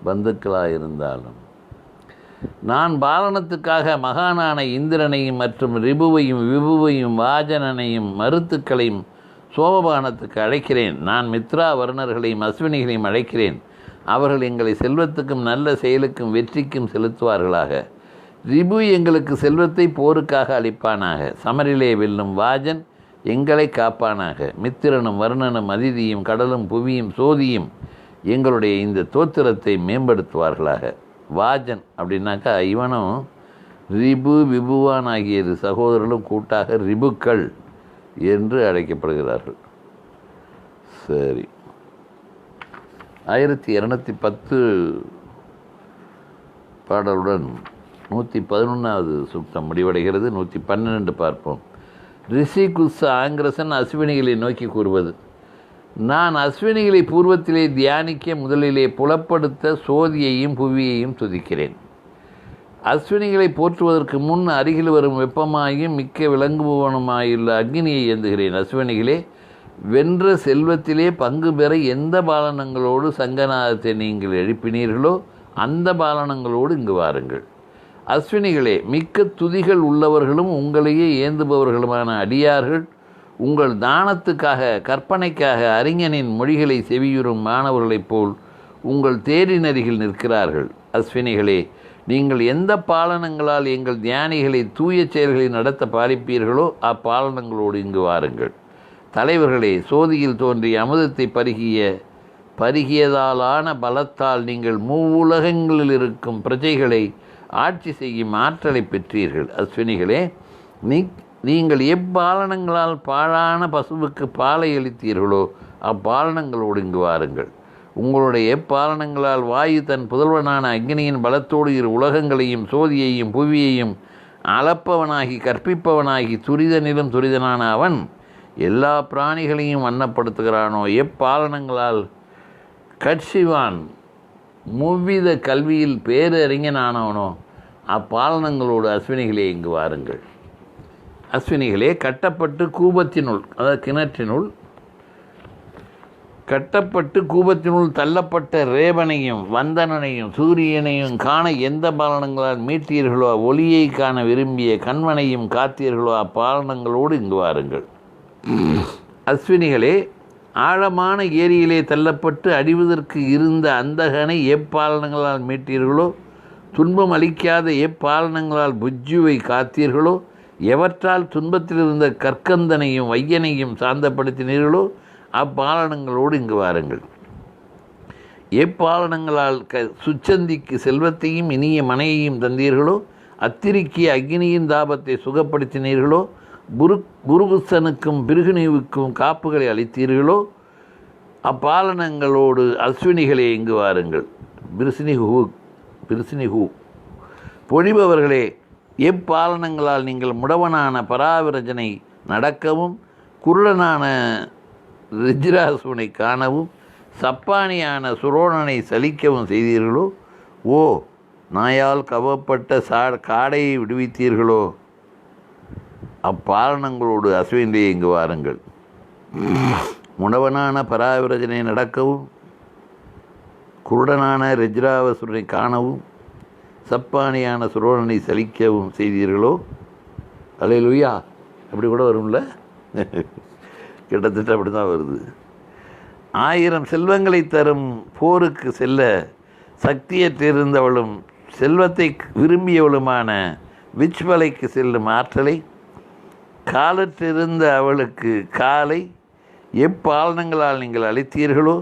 பந்துக்களாயிருந்தாலும் நான் பாலனத்துக்காக மகானான இந்திரனையும் மற்றும் ரிபுவையும் விபுவையும் வாஜனனையும் மருத்துக்களையும் சோமபானத்துக்கு அழைக்கிறேன். நான் மித்ரா வருணர்களையும் அஸ்வினிகளையும் அழைக்கிறேன். அவர்கள் எங்களை செல்வத்துக்கும் நல்ல செயலுக்கும் வெற்றிக்கும் செலுத்துவார்களாக. ரிபு எங்களுக்கு செல்வத்தை போருக்காக அளிப்பானாக. சமரிலே வெல்லும் வாஜன் எங்களை காப்பானாக. மித்திரனும் வருணனும் அதிதியும் கடலும் புவியும் சோதியும் எங்களுடைய இந்த தோத்திரத்தை மேம்படுத்துவார்களாக. வாஜன் அப்படின்னாக்கா இவனும் ரிபு விபுவான் ஆகிய சகோதரர்களும் கூட்டாக ரிபுக்கள் என்று அழைக்கப்படுகிறார்கள். சரி, 1210 பாடலுடன் 111வது சூக்தம் முடிவடைகிறது. 112 பார்ப்போம். ரிஷி குத்ச ஆங்கிரசன் அஸ்வினிகளை நோக்கி கூறுவது. நான் அஸ்வினிகளை பூர்வத்திலே தியானிக்க முதலிலே புலப்படுத்த சோதியையும் புவியையும் துதிக்கிறேன். அஸ்வினிகளை போற்றுவதற்கு முன் அருகில் வரும் வெப்பமாயும் மிக்க விளங்குபவனுமாயுள்ள அக்னியை ஏந்துகிறேன். அஸ்வினிகளே, வென்ற செல்வத்திலே பங்கு பெற எந்த பாலனங்களோடு சங்கநாதத்தை நீங்கள் எழுப்பினீர்களோ அந்த பாலனங்களோடு இங்கு வாருங்கள். அஸ்வினிகளே, மிக்க துதிகள் உள்ளவர்களும் உங்களையே ஏந்துபவர்களுமான அடியார்கள் உங்கள் தானத்துக்காக கற்பனைக்காக அறிஞனின் மொழிகளை செவியுறும் மாணவர்களைப் போல் உங்கள் தேரின் அருகில் நிற்கிறார்கள். அஸ்வினிகளே, நீங்கள் எந்த பாலனங்களால் எங்கள் தியானிகளை தூய செயல்களை நடத்த பாலிப்பீர்களோ அப்பாலனங்களோடு இங்கு வாருங்கள். தலைவர்களே, சோதியில் தோன்றிய அமுதத்தை பருகியதாலான பலத்தால் நீங்கள் மூவுலகங்களில் இருக்கும் பிரஜைகளை ஆட்சி செய்யும் ஆற்றலை பெற்றீர்கள். அஸ்வினிகளே, நீங்கள் எப்பாலனங்களால் பாழான பசுவுக்கு பாலை அளித்தீர்களோ அப்பாலனங்களோடு இங்கு வாருங்கள். உங்களுடைய எப்பாலனங்களால் வாயு தன் புதல்வனான அக்னியின் பலத்தோடு இரு உலகங்களையும் சோதியையும் புவியையும் அளப்பவனாகி கற்பிப்பவனாகி துரிதனிலும் துரிதனான அவன் எல்லா பிராணிகளையும் வண்ணப்படுத்துகிறானோ எப்பாலனங்களால் கட்சிவான் முவ்வித கல்வியில் பேரறிஞனானவனோ அப்பாலனங்களோடு அஸ்வினிகளே இங்கு வாருங்கள். அஸ்வினிகளே, கட்டப்பட்டு கூபத்தினுள், அதாவது கிணற்றினுள் கட்டப்பட்டு கூபத்தினுள் தள்ளப்பட்ட ரேவனையும் வந்தனனையும் சூரியனையும் காண எந்த பாலனங்களால் மீட்டீர்களோ ஒளியை காண விரும்பிய கண்வனையும் காத்தீர்களோ அப்பாலனங்களோடு இங்கு வாருங்கள். அஸ்வினிகளே, ஆழமான ஏரியிலே தள்ளப்பட்டு அடிவதற்கு இருந்த அந்தகனை எப்பாலனங்களால் மீட்டீர்களோ துன்பம் அளிக்காத எப்பாலனங்களால் புஜ்ஜுவை காத்தீர்களோ எவற்றால் துன்பத்தில் இருந்த கற்கந்தனையும் வையனையும் சாந்தப்படுத்தினீர்களோ அப்பாலனங்களோடு இங்கு வாருங்கள். எப்பாலனங்களால் சுச்சந்திக்கு செல்வத்தையும் இனிய மனையையும் தந்தீர்களோ அத்திரிக்கு அக்னியின் தாபத்தை சுகப்படுத்தினீர்களோ புருகுசனுக்கும் பிருகுனிவுக்கும் காப்புகளை அளித்தீர்களோ அப்பாலனங்களோடு அஸ்வினிகளே இங்கு வாருங்கள். பிரிசினிஹூ பொழிபவர்களே, எப்பாலனங்களால் நீங்கள் முடவனான பராவிரஜனை நடக்கவும் குருடனான ரிஜ்ராசுனை காணவும் சப்பானியான சுரோணனை சலிக்கவும் செய்தீர்களோ ஓ நாயால் கவப்பட்ட காடையை விடுவித்தீர்களோ அப்பாலனங்களோடு அஸ்வினிலே இங்கு வாருங்கள். முடவனான பராவிரஜனை நடக்கவும் குருடனான ரிஜ்ராவசுரனை காணவும் சப்பானியான சுரோணனை சலிக்கவும் செய்தீர்களோ. அல்லேலூயா. அப்படி கூட வரும்ல, கிட்டத்தட்ட அப்படி தான் வருது. 1000 செல்வங்களை தரும் போருக்கு செல்ல சக்தியற்றிருந்தவளும் செல்வத்தை விரும்பியவளுமான விச்வலைக்கு செல்லும் ஆற்றலை காலற்றிருந்த அவளுக்கு காலை எப்பாலனங்களால் நீங்கள் அளித்தீர்களோ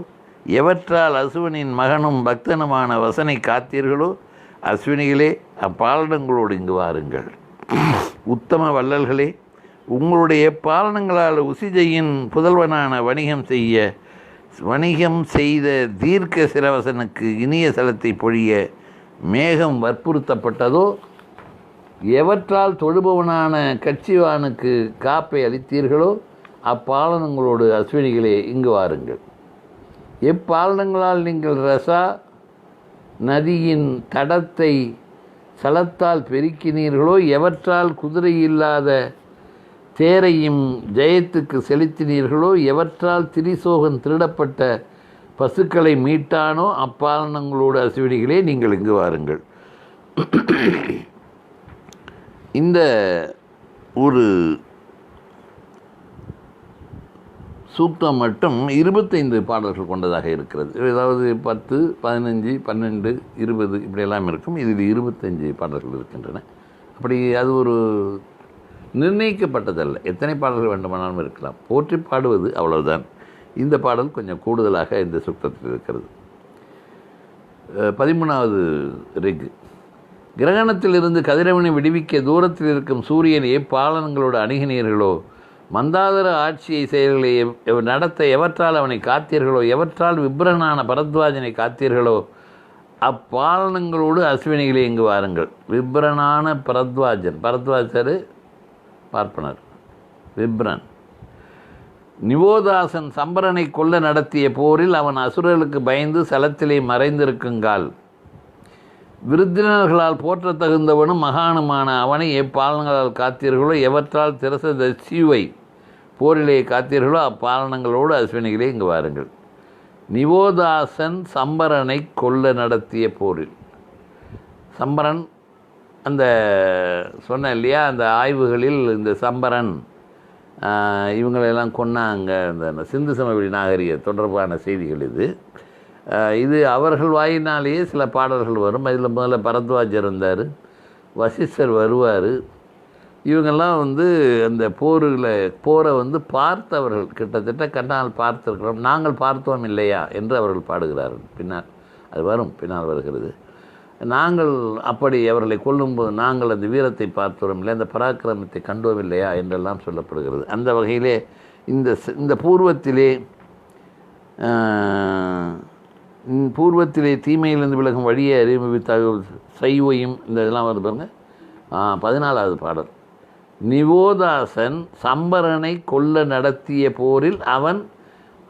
எவற்றால் அசுவனின் மகனும் பக்தனுமான வசனை காத்தீர்களோ அஸ்வினிகளே அப்பாலனங்களோடு இங்கு வாருங்கள். உத்தம வள்ளல்களே, உங்களுடைய பாலனங்களால் உசிஜையின் புதல்வனான வணிகம் செய்த தீர்க்க சிரவசனுக்கு இனிய சலத்தை பொழிய மேகம் வற்புறுத்தப்பட்டதோ எவற்றால் தொழுபவனான கட்சிவானுக்கு காப்பை அளித்தீர்களோ அப்பாலனங்களோடு அஸ்வினிகளே இங்கு வாருங்கள். எப்பாலனங்களால் நீங்கள் ரசா நதியின் தடத்தை சலத்தால் பெருக்கினீர்களோ எவற்றால் குதிரை இல்லாத தேரையும் ஜெயத்துக்கு செலுத்தினீர்களோ எவற்றால் திரிசோகன் திருடப்பட்ட பசுக்களை மீட்டானோ அப்பாலனங்களோடு அஸ்வினிகளே நீங்கள் இங்கு வாருங்கள். இந்த ஒரு சூக்தம் மட்டும் 25 பாடல்கள் கொண்டதாக இருக்கிறது. அதாவது 10, 15, 12, 20 இப்படியெல்லாம் இருக்கும். இதில் 25 பாடல்கள் இருக்கின்றன. அப்படி அது ஒரு நிர்ணயிக்கப்பட்டதல்ல, எத்தனை பாடல்கள் வேண்டுமானாலும் இருக்கலாம். போற்றி பாடுவது அவ்வளவுதான். இந்த பாடல் கொஞ்சம் கூடுதலாக இந்த சூக்தத்தில் இருக்கிறது. 13வது ரிக். கிரகணத்திலிருந்து கதிரவனை விடுவிக்க தூரத்தில் இருக்கும் சூரியன் எப்பாலனங்களோடு அணுகினீர்களோ மந்தாதர ஆட்சியை செயல்களை நடத்த எவற்றால் அவனை காத்தீர்களோ எவற்றால் விப்ரனான பரத்வாஜனை காத்தீர்களோ அப்பாலனங்களோடு அஸ்வினிகளே இங்கு வாருங்கள். விப்ரனான பரத்வாஜர் பார்ப்பனர், விப்ரன். நிவோதாசன் சம்பரனை கொல்ல நடத்திய போரில் அவன் அசுரர்களுக்கு பயந்து சலத்திலே மறைந்திருக்குங்கால் விருத்தினர்களால் போற்ற தகுந்தவனும் மகானுமான அவனை எப்பாலனங்களால் காத்தீர்களோ எவற்றால் திரசதசிவை போரிலே காத்தீர்களோ அப்பாலனங்களோடு அஸ்வினிகளே இங்கு வாருங்கள். நிவோதாசன் சம்பரனை கொல்ல நடத்திய போரில், சம்பரன் அந்த சொன்ன இல்லையா, அந்த ஆய்வுகளில் இந்த சம்பரன் இவங்களெல்லாம் கொன்னாங்க, அந்த சிந்து சமவெளி நாகரிக தொடர்பான செய்திகள் இது அவர்கள் வாயினாலேயே சில பாடல்கள் வரும். அதில் முதல்ல பரத்வாஜர் இருந்தார், வசிஷ்டர் வருவார். இவங்கெல்லாம் அந்த போரை பார்த்தவர்கள், கிட்டத்தட்ட கண்ணால் பார்த்திருக்கிறோம், நாங்கள் பார்த்தோம் இல்லையா என்று அவர்கள் பாடுகிறார்கள். பின்னால் அது வரும், பின்னால் வருகிறது. நாங்கள் அப்படி அவர்களை கொல்லும்போது நாங்கள் அந்த வீரத்தை பார்த்தோம் இல்லை, அந்த பராக்கிரமத்தை கண்டோம் இல்லையா என்றெல்லாம் சொல்லப்படுகிறது. அந்த வகையிலே இந்த பூர்வத்திலே தீமையிலிருந்து விலகும் வழியை அறிமுகத்தாக சைவையும் இந்த இதெல்லாம் வருது பாருங்க. 14வது பாடல். நிவோதாசன் சம்பரனை கொல்ல நடத்திய போரில் அவன்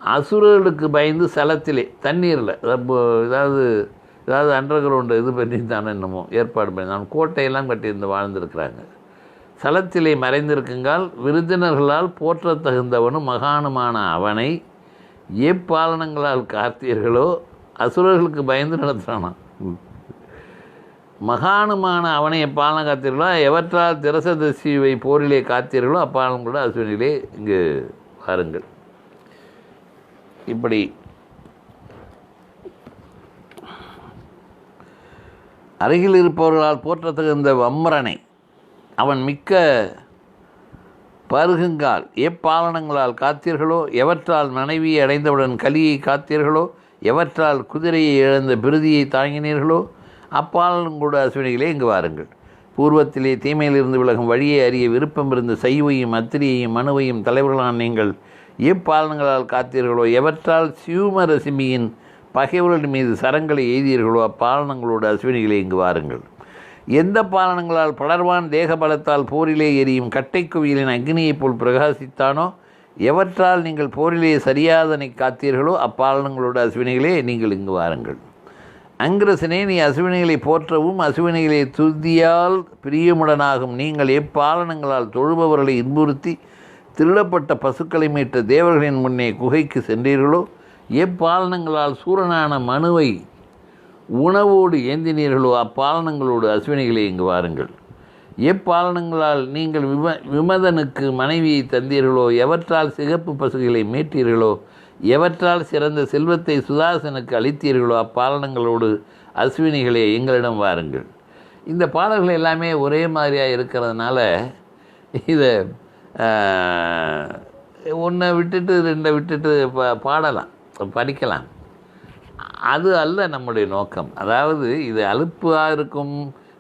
அசுரர்களுக்கு பயந்து சலத்திலே தண்ணீரில் ஏதாவது அண்டர் கிரவுண்டு இது பண்ணி தானே என்னமோ ஏற்பாடு பண்ணி நான் கோட்டையெல்லாம் கட்டியிருந்து வாழ்ந்திருக்கிறாங்க. சலத்திலே மறைந்திருக்குங்கால் விருந்தினர்களால் போற்ற தகுந்தவனும் மகானுமான அவனை எப்பாலனங்களால் காத்தீர்களோ, அசுரர்களுக்கு பயந்து நடத்துகிறானா, மகானுமான அவனை எப்பாலனம் காத்தீர்களோ, எவற்றால் திரசதசிவை போரிலே காத்தீர்களோ அப்பாலனம் கூட அசுவனிலே இங்கு பாருங்கள். இப்படி அருகில் இருப்பவர்களால் போற்றத்தகுந்த வம்மரனை அவன் மிக்க பருகுங்கால் எப்பாலனங்களால் காத்தீர்களோ, எவற்றால் மனைவியை அடைந்தவுடன் கலியை காத்தீர்களோ, எவற்றால் குதிரையை இழந்த பிருதியை தாங்கினீர்களோ அப்பாலனும் கூட அசுவினிகளே இங்கு வாருங்கள். பூர்வத்திலே தீமையிலிருந்து விலகும் வழியை அறிய விருப்பம் இருந்த சைவையும் அத்திரியையும் மனுவையும் தலைவர்களான நீங்கள் எப்பாலனங்களால் காத்தீர்களோ, எவற்றால் சியூமரசிமியின் பகைவர்கள் மீது சரங்களை எய்தீர்களோ அப்பாலனங்களோடு அசுவினிகளே இங்கு வாருங்கள். எந்த பாலனங்களால் படர்வான் தேக பலத்தால் போரிலே எரியும் கட்டை குவியலின் அக்னியைப் போல் பிரகாசித்தானோ, எவற்றால் நீங்கள் போரிலே சரியாதனை காத்தீர்களோ அப்பாலனங்களோடு அசுவினிகளே நீங்கள் இங்கு வாருங்கள். அங்கிரசனே, நீ அசுவினிகளை போற்றவும் அசுவினிகளை துதியால் பிரியமுடனாகும் நீங்கள் எப்பாலனங்களால் தொழுபவர்களை இன்புறுத்தி திருடப்பட்ட பசுக்களை மீட்ட தேவர்களின் முன்னே குகைக்கு சென்றீர்களோ, எப்பாலனங்களால் சூரனான மனுவை உணவோடு ஏந்தினீர்களோ அப்பாலனங்களோடு அசுவினிகளே இங்கு வாருங்கள். எப்பாலனங்களால் நீங்கள் விமதனுக்கு மனைவியை தந்தீர்களோ, எவற்றால் சிகப்பு பசுகளை மீட்டீர்களோ, எவற்றால் சிறந்த செல்வத்தை சுதாசனுக்கு அளித்தீர்களோ அப்பாலனங்களோடு அஸ்வினிகளே எங்களிடம் வாருங்கள். இந்த பாடல்கள் எல்லாமே ஒரே மாதிரியாக இருக்கிறதுனால இதை ஒன்றை விட்டுட்டு ரெண்டை விட்டுட்டு பாடலாம், படிக்கலாம். அது அல்ல நம்முடைய நோக்கம். அதாவது இது அலுப்பாக இருக்கும்,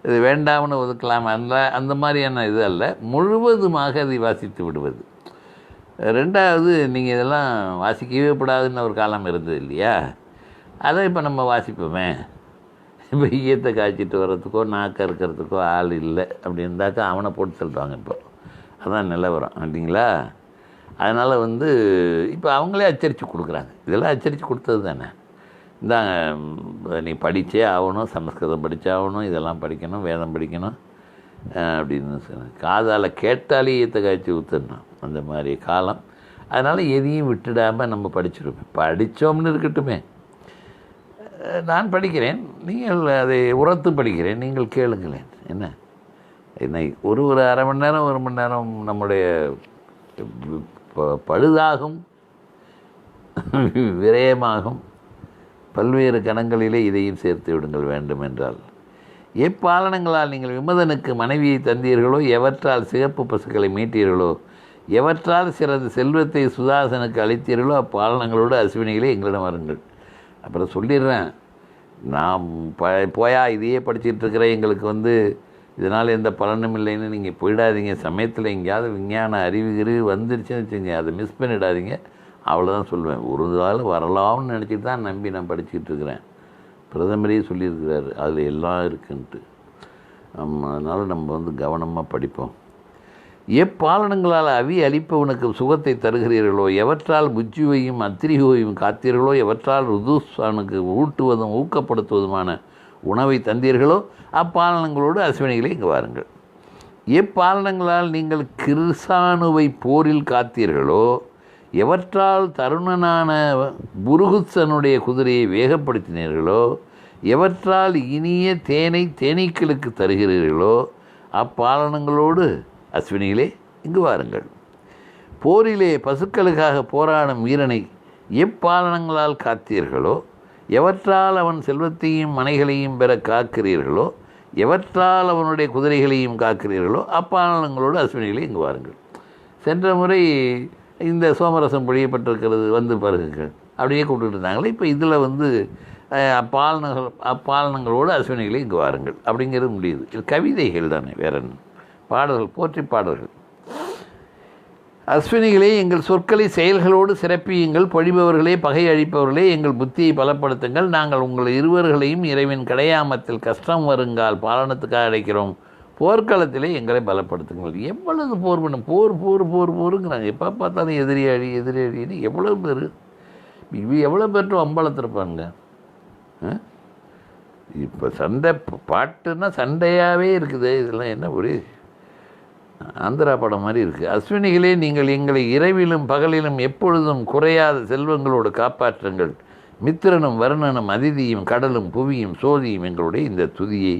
இது வேண்டாம்னு ஒதுக்கலாம் அல்ல, அந்த மாதிரியான இது அல்ல. முழுவதுமாக அதை வாசித்து விடுவது. ரெண்டாவது, நீங்கள் இதெல்லாம் வாசிக்கவே கூடாதுன்னு ஒரு காலம் இருந்தது இல்லையா, அதை இப்போ நம்ம வாசிப்போமே. இப்போ ஈயத்தை காய்ச்சிட்டு வர்றதுக்கோ நாக்க இருக்கிறதுக்கோ ஆள் இல்லை அப்படி இருந்தாக்கா அவனை போட்டு சொல்லுவாங்க. இப்போ அதான் நிலவரம் இல்லைங்களா. அதனால் இப்போ அவங்களே அச்சரித்து கொடுக்குறாங்க. இதெல்லாம் அச்சரித்து கொடுத்தது தானே. இந்தாங்க, நீ படித்தே ஆகணும், சமஸ்கிருதம் படித்தாகணும், இதெல்லாம் படிக்கணும், வேதம் படிக்கணும் அப்படின்னு சொன்னேன். காதால் கேட்டாலே ஈயத்தை காய்ச்சி ஊற்றணும், அந்த மாதிரி காலம். அதனால் எதையும் விட்டுடாமல் நம்ம படிச்சிருப்போம். படித்தோம்னு இருக்கட்டுமே, நான் படிக்கிறேன், நீங்கள் அதை உரத்து படிக்கிறேன், நீங்கள் கேளுங்களேன். என்ன ஒரு அரை மணி நேரம் 1 மணி நேரம் நம்முடைய பழுதாகும், விரயமாகும். பல்வேறு கணங்களிலே இதையும் சேர்த்து விடுங்கள் வேண்டும் என்றால். எப்பாலனங்களால் நீங்கள் விமதனுக்கு மனைவியை தந்தீர்களோ, எவற்றால் சிகப்பு பசுக்களை மீட்டீர்களோ, எவற்றால் சிறந்த செல்வத்தை சுதாசனுக்கு அளித்தீர்களோ அப்பாலனங்களோடு அஸ்வினிகளே எங்களிடம் வருங்கள். அப்புறம் சொல்லிடுறேன், நான் போயா இதையே படிச்சுட்டு இருக்கிறேன், எங்களுக்கு இதனால் எந்த பலனும் இல்லைன்னு நீங்கள் போயிடாதீங்க. சமயத்தில் எங்கேயாவது விஞ்ஞான அறிவு வந்துருச்சுன்னு வச்சுங்க, அதை மிஸ் பண்ணிடாதீங்க. அவ்வளோதான் சொல்லுவேன். ஒரு நாள் வரலாம்னு நினச்சிட்டு தான் நம்பி நான் படிச்சுக்கிட்டு இருக்கிறேன். பிரதமரே சொல்லியிருக்கிறார் அதில் எல்லாம் இருக்குன்ட்டு. அதனால் நம்ம கவனமாக படிப்போம். எப்பாலனங்களால் அவி அளிப்பவனுக்கு சுகத்தை தருகிறீர்களோ, எவற்றால் புஜ்ஜுவையும் அத்திரிகையும் காத்தீர்களோ, எவற்றால் ருதுஸ்வானுக்கு ஊட்டுவதும் ஊக்கப்படுத்துவதுமான உணவை தந்தீர்களோ அப்பாலனங்களோடு அஸ்வினிகளே இங்கு வாருங்கள். எப்பாலனங்களால் நீங்கள் கிருசானுவை போரில் காத்தீர்களோ, எவற்றால் தருணனான புருகுத்சனுடைய குதிரையை வேகப்படுத்தினீர்களோ, எவற்றால் இனிய தேனை தேனீக்களுக்கு தருகிறீர்களோ அப்பாலனங்களோடு அஸ்வினிகளே இங்கு வாருங்கள். போரிலே பசுக்களுக்காக போராடும் வீரனை எப்பாலனங்களால் காத்தீர்களோ, எவற்றால் அவன் செல்வத்தையும் மனைகளையும் பெற காக்கிறீர்களோ, எவற்றால் அவனுடைய குதிரைகளையும் காக்கிறீர்களோ அப்பாலனங்களோடு அஸ்வினிகளே இங்கு வாருங்கள். சென்ற முறை இந்த சோமரசம் பொழியப்பட்டிருக்கிறது, பருகுங்கள் அப்படியே கூப்பிட்டு இருந்தாங்களே. இப்போ இதில் அப்பாலனங்களோடு அஸ்வினிகளை இங்கு வாருங்கள் அப்படிங்கிறது முடியுது. இது கவிதைகள் தானே, வேற என்ன, பாடல்கள், போற்றி பாடல்கள். அஸ்வினிகளே, எங்கள் சொற்களை செயல்களோடு சிறப்பியுங்கள். பொழிபவர்களே, பகை அழிப்பவர்களே, எங்கள் புத்தியை பலப்படுத்துங்கள். நாங்கள் உங்கள் இருவர்களையும் இறைவன் கடையாமத்தில் கஷ்டம் வருங்கால் பாலனத்துக்காக அழைக்கிறோம். போர்க்களத்திலே எங்களை பலப்படுத்துங்கள். எவ்வளவு போர் பண்ணும், போருங்கிறாங்க. எப்போ பார்த்தாலும் எதிரி எவ்வளோ பேர், எவ்வளோ பேர்ட்டும் அம்பலத்திருப்பாங்க. இப்போ சண்டை பாட்டுன்னா சண்டையாகவே இருக்குது. இதெல்லாம் என்ன ஒரு ஆந்திரா படம் மாதிரி இருக்குது. அஸ்வினிகளே, நீங்கள் எங்களை இரவிலும் பகலிலும் எப்பொழுதும் குறையாத செல்வங்களோடு காப்பாற்றுங்கள். மித்திரனும் வருணனும் அதிதியும் கடலும் புவியும் சோதியும் எங்களுடைய இந்த துதியை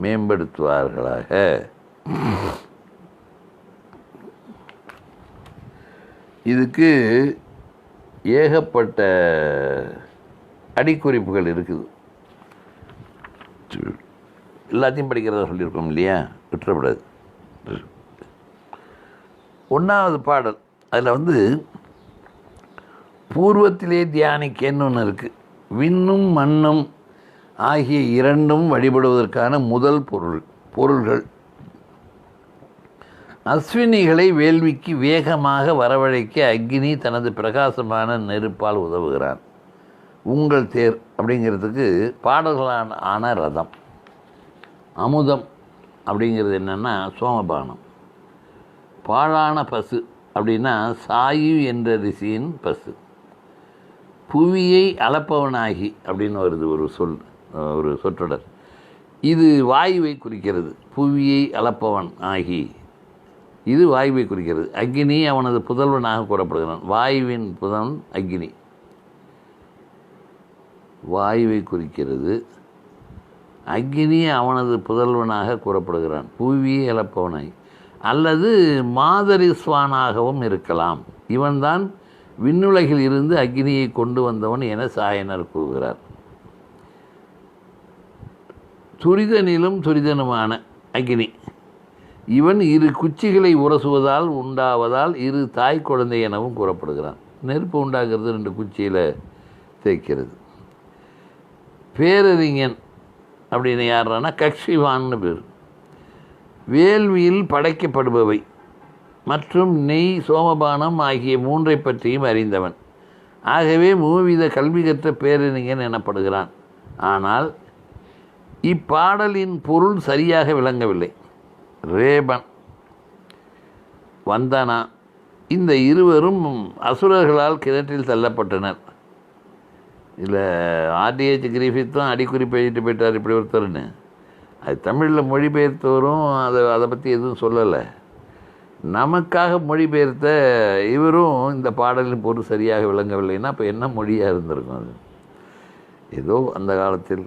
மேம்படுத்துவார்களாக. இதுக்கு ஏகப்பட்ட அடிக்குறிப்புகள் இருக்குது. எல்லாத்தையும் படிக்கிறதா சொல்லியிருக்கோம் இல்லையா, விட்டுறப்படாது. 1வது பாடல், அதில் பூர்வத்திலே தியானிக்கன்னு ஒன்று இருக்குது. விண்ணும் மண்ணும் ஆகிய இரண்டும் வழிபடுவதற்கான முதல் பொருள்கள். அஸ்வினிகளை வேள்விக்கு வேகமாக வரவழைக்க அக்னி தனது பிரகாசமான நெருப்பால் உதவுகிறான். உங்கள் தேர் அப்படிங்கிறதுக்கு பாடல்களான ரதம். அமுதம் அப்படிங்கிறது என்னென்னா சோமபானம். பாழான பசு அப்படின்னா சாயு என்ற ரிஷியின் பசு. புவியை அளப்பவனாகி அப்படின்னு வருது ஒரு சொற்றொடர். இது வாயுவை குறிக்கிறது. புவியை அளப்பவன் ஆகி, இது வாயுவை குறிக்கிறது. அக்னி அவனது புதல்வனாக கூறப்படுகிறான். வாயுவின் புதன் அக்னி வாயுவை குறிக்கிறது. அக்னி அவனது புதல்வனாக கூறப்படுகிறான். புவியை அளப்பவனாகி அல்லது மாதரிஸ்வானாகவும் இருக்கலாம். இவன்தான் விண்ணுலகில் இருந்து அக்னியை கொண்டு வந்தவன் என சாயனர் கூறுகிறார். துரிதனிலும் துரிதனுமான அக்னி இவன் இரு குச்சிகளை உரசுவதால் உண்டாவதால் இரு தாய் குழந்தை எனவும் கூறப்படுகிறான். நெருப்பு உண்டாகிறது 2 குச்சியில் தேய்க்கிறது. பேரறிஞன் அப்படின்னு யாரானா கக்ஷிவான்னு பேர். வேள்வியில் படைக்கப்படுபவை மற்றும் நெய் சோமபானம் ஆகிய 3 பற்றியும் அறிந்தவன். ஆகவே மூவித கல்வி கற்ற பேரறிஞன் எனப்படுகிறான். ஆனால் இப்பாடலின் பொருள் சரியாக விளங்கவில்லை. ரேபன், வந்தனா இந்த இருவரும் அசுரர்களால் கிணற்றில் தள்ளப்பட்டனர். இதில் ஆர்டிஹெச் கிரிஃபித்தும் அடிக்குறிப்பு எழுதிட்டு போயிட்டார் இப்படி ஒருத்தர்னு. அது தமிழில் மொழிபெயர்த்தவரும் அதை பற்றி எதுவும் சொல்லலை. நமக்காக மொழிபெயர்த்த இவரும் இந்த பாடலின் பொருள் சரியாக விளங்கவில்லைன்னா அப்போ என்ன மொழியாக இருந்திருக்கும் அது? ஏதோ அந்த காலத்தில்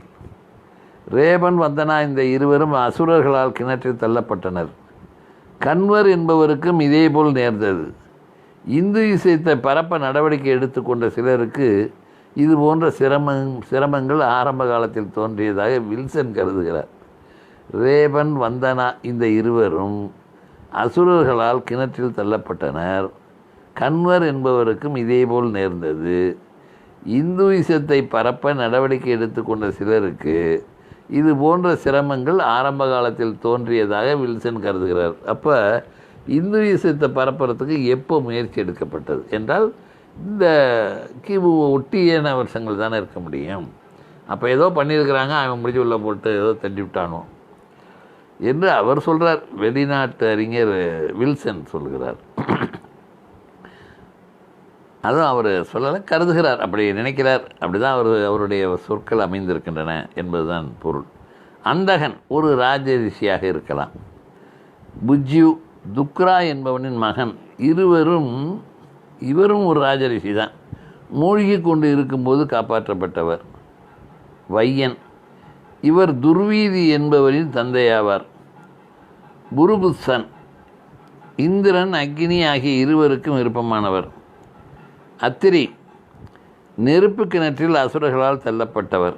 ரேபன், வந்தனா இந்த இருவரும் அசுரர்களால் கிணற்றில் தள்ளப்பட்டனர். கன்வர் என்பவருக்கும் இதேபோல் நேர்ந்தது. இந்து இசைத்தை பரப்ப நடவடிக்கை எடுத்துக்கொண்ட சிலருக்கு இது போன்ற சிரமங்கள் ஆரம்ப காலத்தில் தோன்றியதாக வில்சன் கருதுகிறார். ரேபன், வந்தனா இந்த இருவரும் அசுரர்களால் கிணற்றில் தள்ளப்பட்டனர். கன்வர் என்பவருக்கும் இதேபோல் நேர்ந்தது. இந்துயிசத்தை பரப்ப நடவடிக்கை எடுத்துக்கொண்ட சிலருக்கு இது போன்ற சிரமங்கள் ஆரம்ப காலத்தில் தோன்றியதாக வில்சன் கருதுகிறார். அப்போ இந்துயிசத்தை பரப்புறதுக்கு எப்போ முயற்சி எடுக்கப்பட்டது என்றால் இந்த கிமு ஒட்டியான வருஷங்கள் தானே இருக்க முடியும். அப்போ ஏதோ பண்ணியிருக்கிறாங்க, அவன் முடிச்சு உள்ள போட்டு ஏதோ தட்டி விட்டானோ என்று அவர் சொல்கிறார். வெளிநாட்டு அறிஞர் வில்சன் சொல்கிறார். அதுவும் அவர் சொல்லலை, கருதுகிறார், அப்படி நினைக்கிறார். அப்படி தான் அவருடைய சொற்கள் அமைந்திருக்கின்றன என்பதுதான் பொருள். அந்தகன் ஒரு ராஜரிஷியாக இருக்கலாம். புஜ்யு துக்ரா என்பவனின் மகன். இவரும் ஒரு ராஜரிஷி தான். மூழ்கி கொண்டு இருக்கும்போது காப்பாற்றப்பட்டவர். வையன் இவர் துர்வீதி என்பவரின் தந்தையாவார். புருபுத்சன் இந்திரன் அக்னி ஆகிய இருவருக்கும் விருப்பமானவர். அத்திரி நெருப்பு கிணற்றில் அசுரர்களால் தள்ளப்பட்டவர்.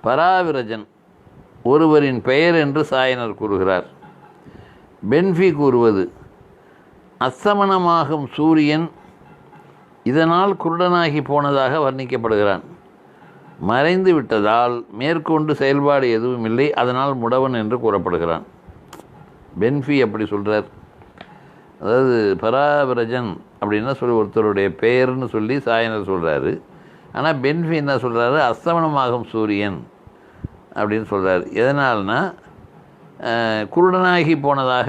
பராவிரஜன் ஒருவரின் பெயர் என்று சாயனர் கூறுகிறார். பென்ஃபி கூறுவது அஸ்தமனமாகும் சூரியன் இதனால் குருடனாகி போனதாக வர்ணிக்கப்படுகிறான். மறைந்து விட்டதால் மேற்கொண்டு செயல்பாடு எதுவும் இல்லை, அதனால் முடவன் என்று கூறப்படுகிறான். பென்ஃபி அப்படி சொல்கிறார். அதாவது பராபரஜன் அப்படின்னா சொல்லி ஒருத்தருடைய பெயர்னு சொல்லி சாயனர் சொல்கிறாரு. ஆனால் பென்ஃபி என்ன சொல்கிறாரு, அஸ்தமனமாகும் சூரியன் அப்படின்னு சொல்கிறார். எதனால்னா குருடனாகி போனதாக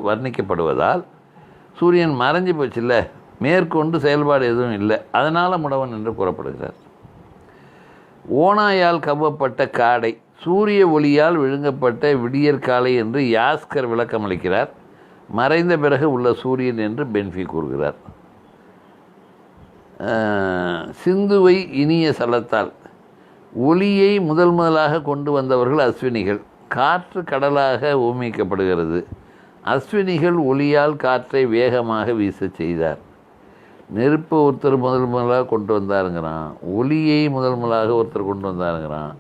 வர்ணிக்கப்படுவதால் சூரியன் மறைஞ்சு போச்சுல்ல, மேற்கொண்டு செயல்பாடு எதுவும் இல்லை, அதனால் முடவன் என்று கூறப்படுகிறார். ஓனாயால் கவ்வப்பட்ட காடை, சூரிய ஒளியால் விழுங்கப்பட்ட விடியற்காலை என்று யாஸ்கர் விளக்கமளிக்கிறார். மறைந்த பிறகு உள்ள சூரியன் என்று பென்ஃபி கூறுகிறார். சிந்துவை இனிய சலத்தால் ஒளியை முதலாக கொண்டு வந்தவர்கள் அஸ்வினிகள். காற்று கடலாக ஊமிக்கப்படுகிறது. அஸ்வினிகள் ஒளியால் காற்றை வேகமாக வீச செய்தார். நெருப்பு ஒருத்தர் முதலாக கொண்டு வந்தாருங்கிறான், ஒளியை முதலாக ஒருத்தர் கொண்டு வந்தாருங்கிறான்.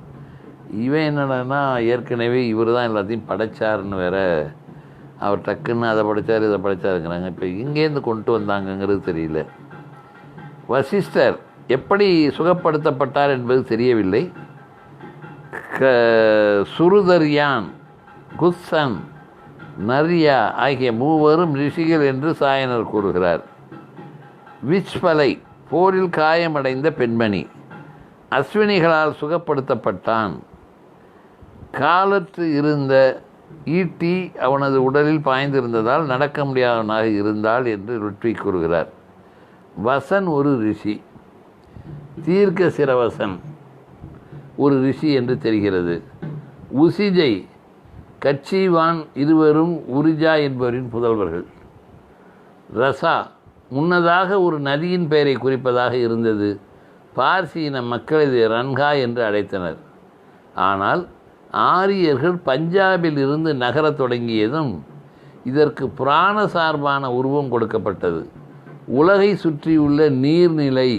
இவன் என்னடான்னா ஏற்கனவே இவர் தான் எல்லாத்தையும் படைச்சாருன்னு வேற, அவர் டக்குன்னு அதை படைச்சார் இதை படைச்சாருங்கிறாங்க. இப்போ இங்கேருந்து கொண்டு வந்தாங்கங்கிறது தெரியல. வசிஷ்டர் எப்படி சுகப்படுத்தப்பட்டார் என்பது தெரியவில்லை. சுருதர்யான், குத்சன், நரியா ஆகிய மூவரும் ரிஷிகள் என்று சாயனர் கூறுகிறார். விச்பலை போரில் காயமடைந்த பெண்மணி, அஸ்வினிகளால் சுகப்படுத்தப்பட்டான். காலற்று இருந்த ஈட்டி அவனது உடலில் பாய்ந்திருந்ததால் நடக்க முடியாதவனாக இருந்தாள் என்று ருட்வி கூறுகிறார். வசன் ஒரு ரிஷி, தீர்க்க சிரவசன் ஒரு ரிஷி என்று தெரிகிறது. உசிஜை, கட்சிவான் இருவரும் உரிஜா என்பவரின் புதல்வர்கள். ரசா முன்னதாக ஒரு நதியின் பெயரை குறிப்பதாக இருந்தது. பார்சியின மக்கள் இதை ரன்ஹா என்று அழைத்தனர். ஆனால் ஆரியர்கள் பஞ்சாபில் இருந்து நகரத் தொடங்கியதும் இதற்கு புராண சார்பான உருவம் கொடுக்கப்பட்டது. உலகை சுற்றியுள்ள நீர்நிலை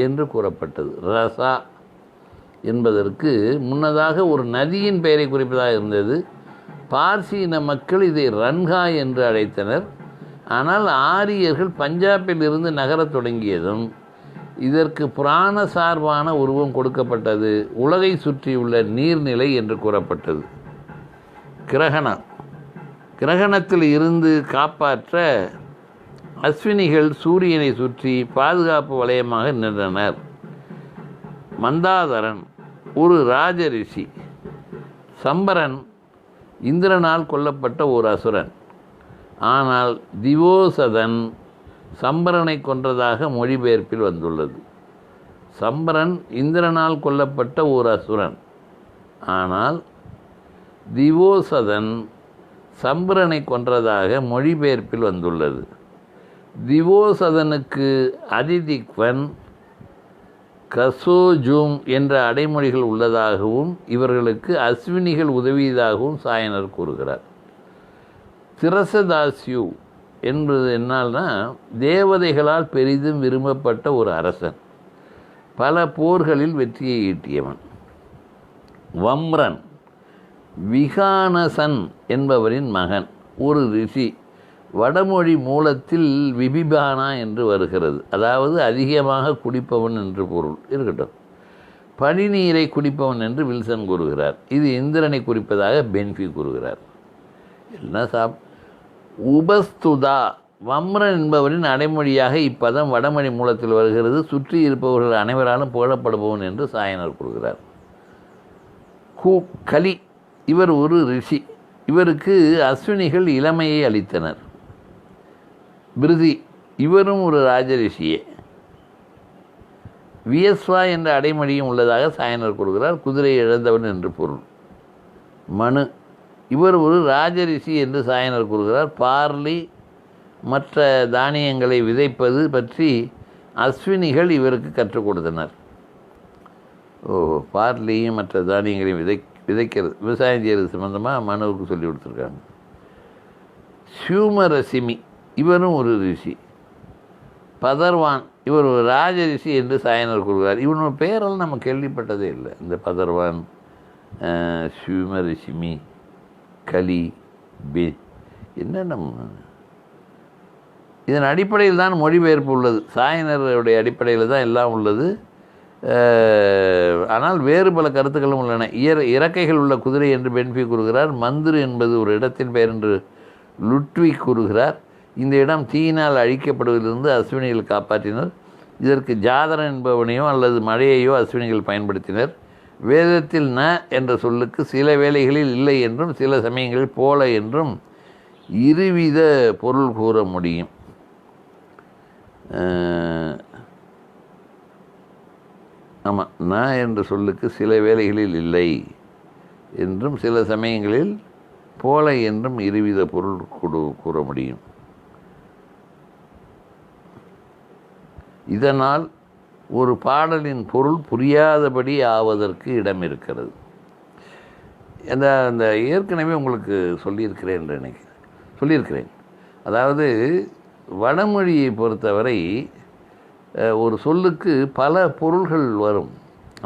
என்று கூறப்பட்டது. ரசா என்பதற்கு முன்னதாக ஒரு நதியின் பெயரை குறிப்பதாக இருந்தது. பார்சியின மக்கள் இதை ரன்ஹா என்று அழைத்தனர். ஆனால் ஆரியர்கள் பஞ்சாபில் இருந்து நகரத் தொடங்கியதும் இதற்கு புராண சார்பான உருவம் கொடுக்கப்பட்டது. உலகை சுற்றியுள்ள நீர்நிலை என்று கூறப்பட்டது. கிரகணம், கிரகணத்தில் இருந்து காப்பாற்ற அஸ்வினிகள் சூரியனை சுற்றி பாதுகாப்பு வலயமாக நின்றனர். மந்தாதரன் ஒரு ராஜரிஷி. சம்பரன் இந்திரனால் கொல்லப்பட்ட ஒரு அசுரன். ஆனால் திவோசதன் சம்பரனை கொன்றதாக மொழிபெயர்ப்பில் வந்துள்ளது. சம்பரன் இந்திரனால் கொல்லப்பட்ட ஒரு அசுரன். ஆனால் திவோசதன் சம்பரனை கொன்றதாக மொழிபெயர்ப்பில் வந்துள்ளது. திவோசதனுக்கு அதிதிக்வன், கசோஜூம் என்ற அடைமொழிகள் உள்ளதாகவும் இவர்களுக்கு அஸ்வினிகள் உதவியதாகவும் சாயனர் கூறுகிறார். திரசதாஸ்யு என்பது என்னால்னா தேவதைகளால் பெரிதும் விரும்பப்பட்ட ஒரு அரசன். பல போர்களில் வெற்றியை ஈட்டியவன். வம்ரன் விகானசன் என்பவரின் மகன், ஒரு ரிஷி. வடமொழி மூலத்தில் விபிபானா என்று வருகிறது, அதாவது அதிகமாக குடிப்பவன் என்று பொருள். இருக்கட்டும், பனிநீரை குடிப்பவன் என்று வில்சன் கூறுகிறார். இது இந்திரனை குறிப்பதாக பென்ஃபி கூறுகிறார். என்ன உபஸ்துதா வம்ரன் என்பவரின் அடைமொழியாக இப்பதம் வடமொழி மூலத்தில் வருகிறது. சுற்றி இருப்பவர்கள் அனைவராலும் புகழப்படுபவன் என்று சாயனர் கூறுகிறார். கலி இவர் ஒரு ரிஷி. இவருக்கு அஸ்வினிகள் இளமையை அளித்தனர். பிருதி இவரும் ஒரு ராஜரிஷியே. வியஸ்வா என்ற அடைமொழியும் உள்ளதாக சாயனர் கூறுகிறார். குதிரை இழந்தவன் என்று பொருள். மனு இவர் ஒரு ராஜரிஷி என்று சாயனர் கூறுகிறார். பார்லி மற்ற தானியங்களை விதைப்பது பற்றி அஸ்வினிகள் இவருக்கு கற்றுக் கொடுத்தனர். பார்லியும் மற்ற தானியங்களையும் விதைக்கிறது, விவசாயம் செய்கிறது சம்பந்தமாக மனுவுக்கு சொல்லி கொடுத்துருக்காங்க. சியூமரசிமி இவரும் ஒரு ரிஷி. பதர்வான் இவர் ஒரு ராஜரிஷி என்று சாயனர் கூறுகிறார். இவனோட பெயரெல்லாம் நம்ம கேள்விப்பட்டதே இல்லை. இந்த பதர்வான், சியூமரிசிமி, கலி, என்னென்ன இதன் அடிப்படையில் தான் மொழிபெயர்ப்பு உள்ளது. சாயனருடைய அடிப்படையில் தான் எல்லாம் உள்ளது. ஆனால் வேறு பல கருத்துக்களும் உள்ளன. இறக்கைகள் உள்ள குதிரை என்று பென்ஃபி கூறுகிறார். மந்திரு என்பது ஒரு இடத்தின் பெயர் என்று லுட்விக் கூறுகிறார். இந்த இடம் தீயினால் அழிக்கப்படுவதிலிருந்து அஸ்வினிகள் காப்பாற்றினர். இதற்கு ஜாதரன் என்பவனையோ அல்லது மழையையோ அஸ்வினிகள் பயன்படுத்தினர். வேதத்தில் ந என்ற சொல்லுக்கு சில வேளைகளில் இல்லை என்றும் சில சமயங்களில் போல என்றும் இருவித பொருள் கூற முடியும். ஆமாம், ந என்ற சொல்லுக்கு சில வேளைகளில் இல்லை என்றும் சில சமயங்களில் போல என்றும் இருவித பொருள் கூற முடியும். இதனால் ஒரு பாடலின் பொருள் புரியாதபடி ஆவதற்கு இடம் இருக்கிறது. அந்த ஏற்கனவே உங்களுக்கு சொல்லியிருக்கிறேன். அதாவது வடமொழியை பொறுத்தவரை ஒரு சொல்லுக்கு பல பொருள்கள் வரும்.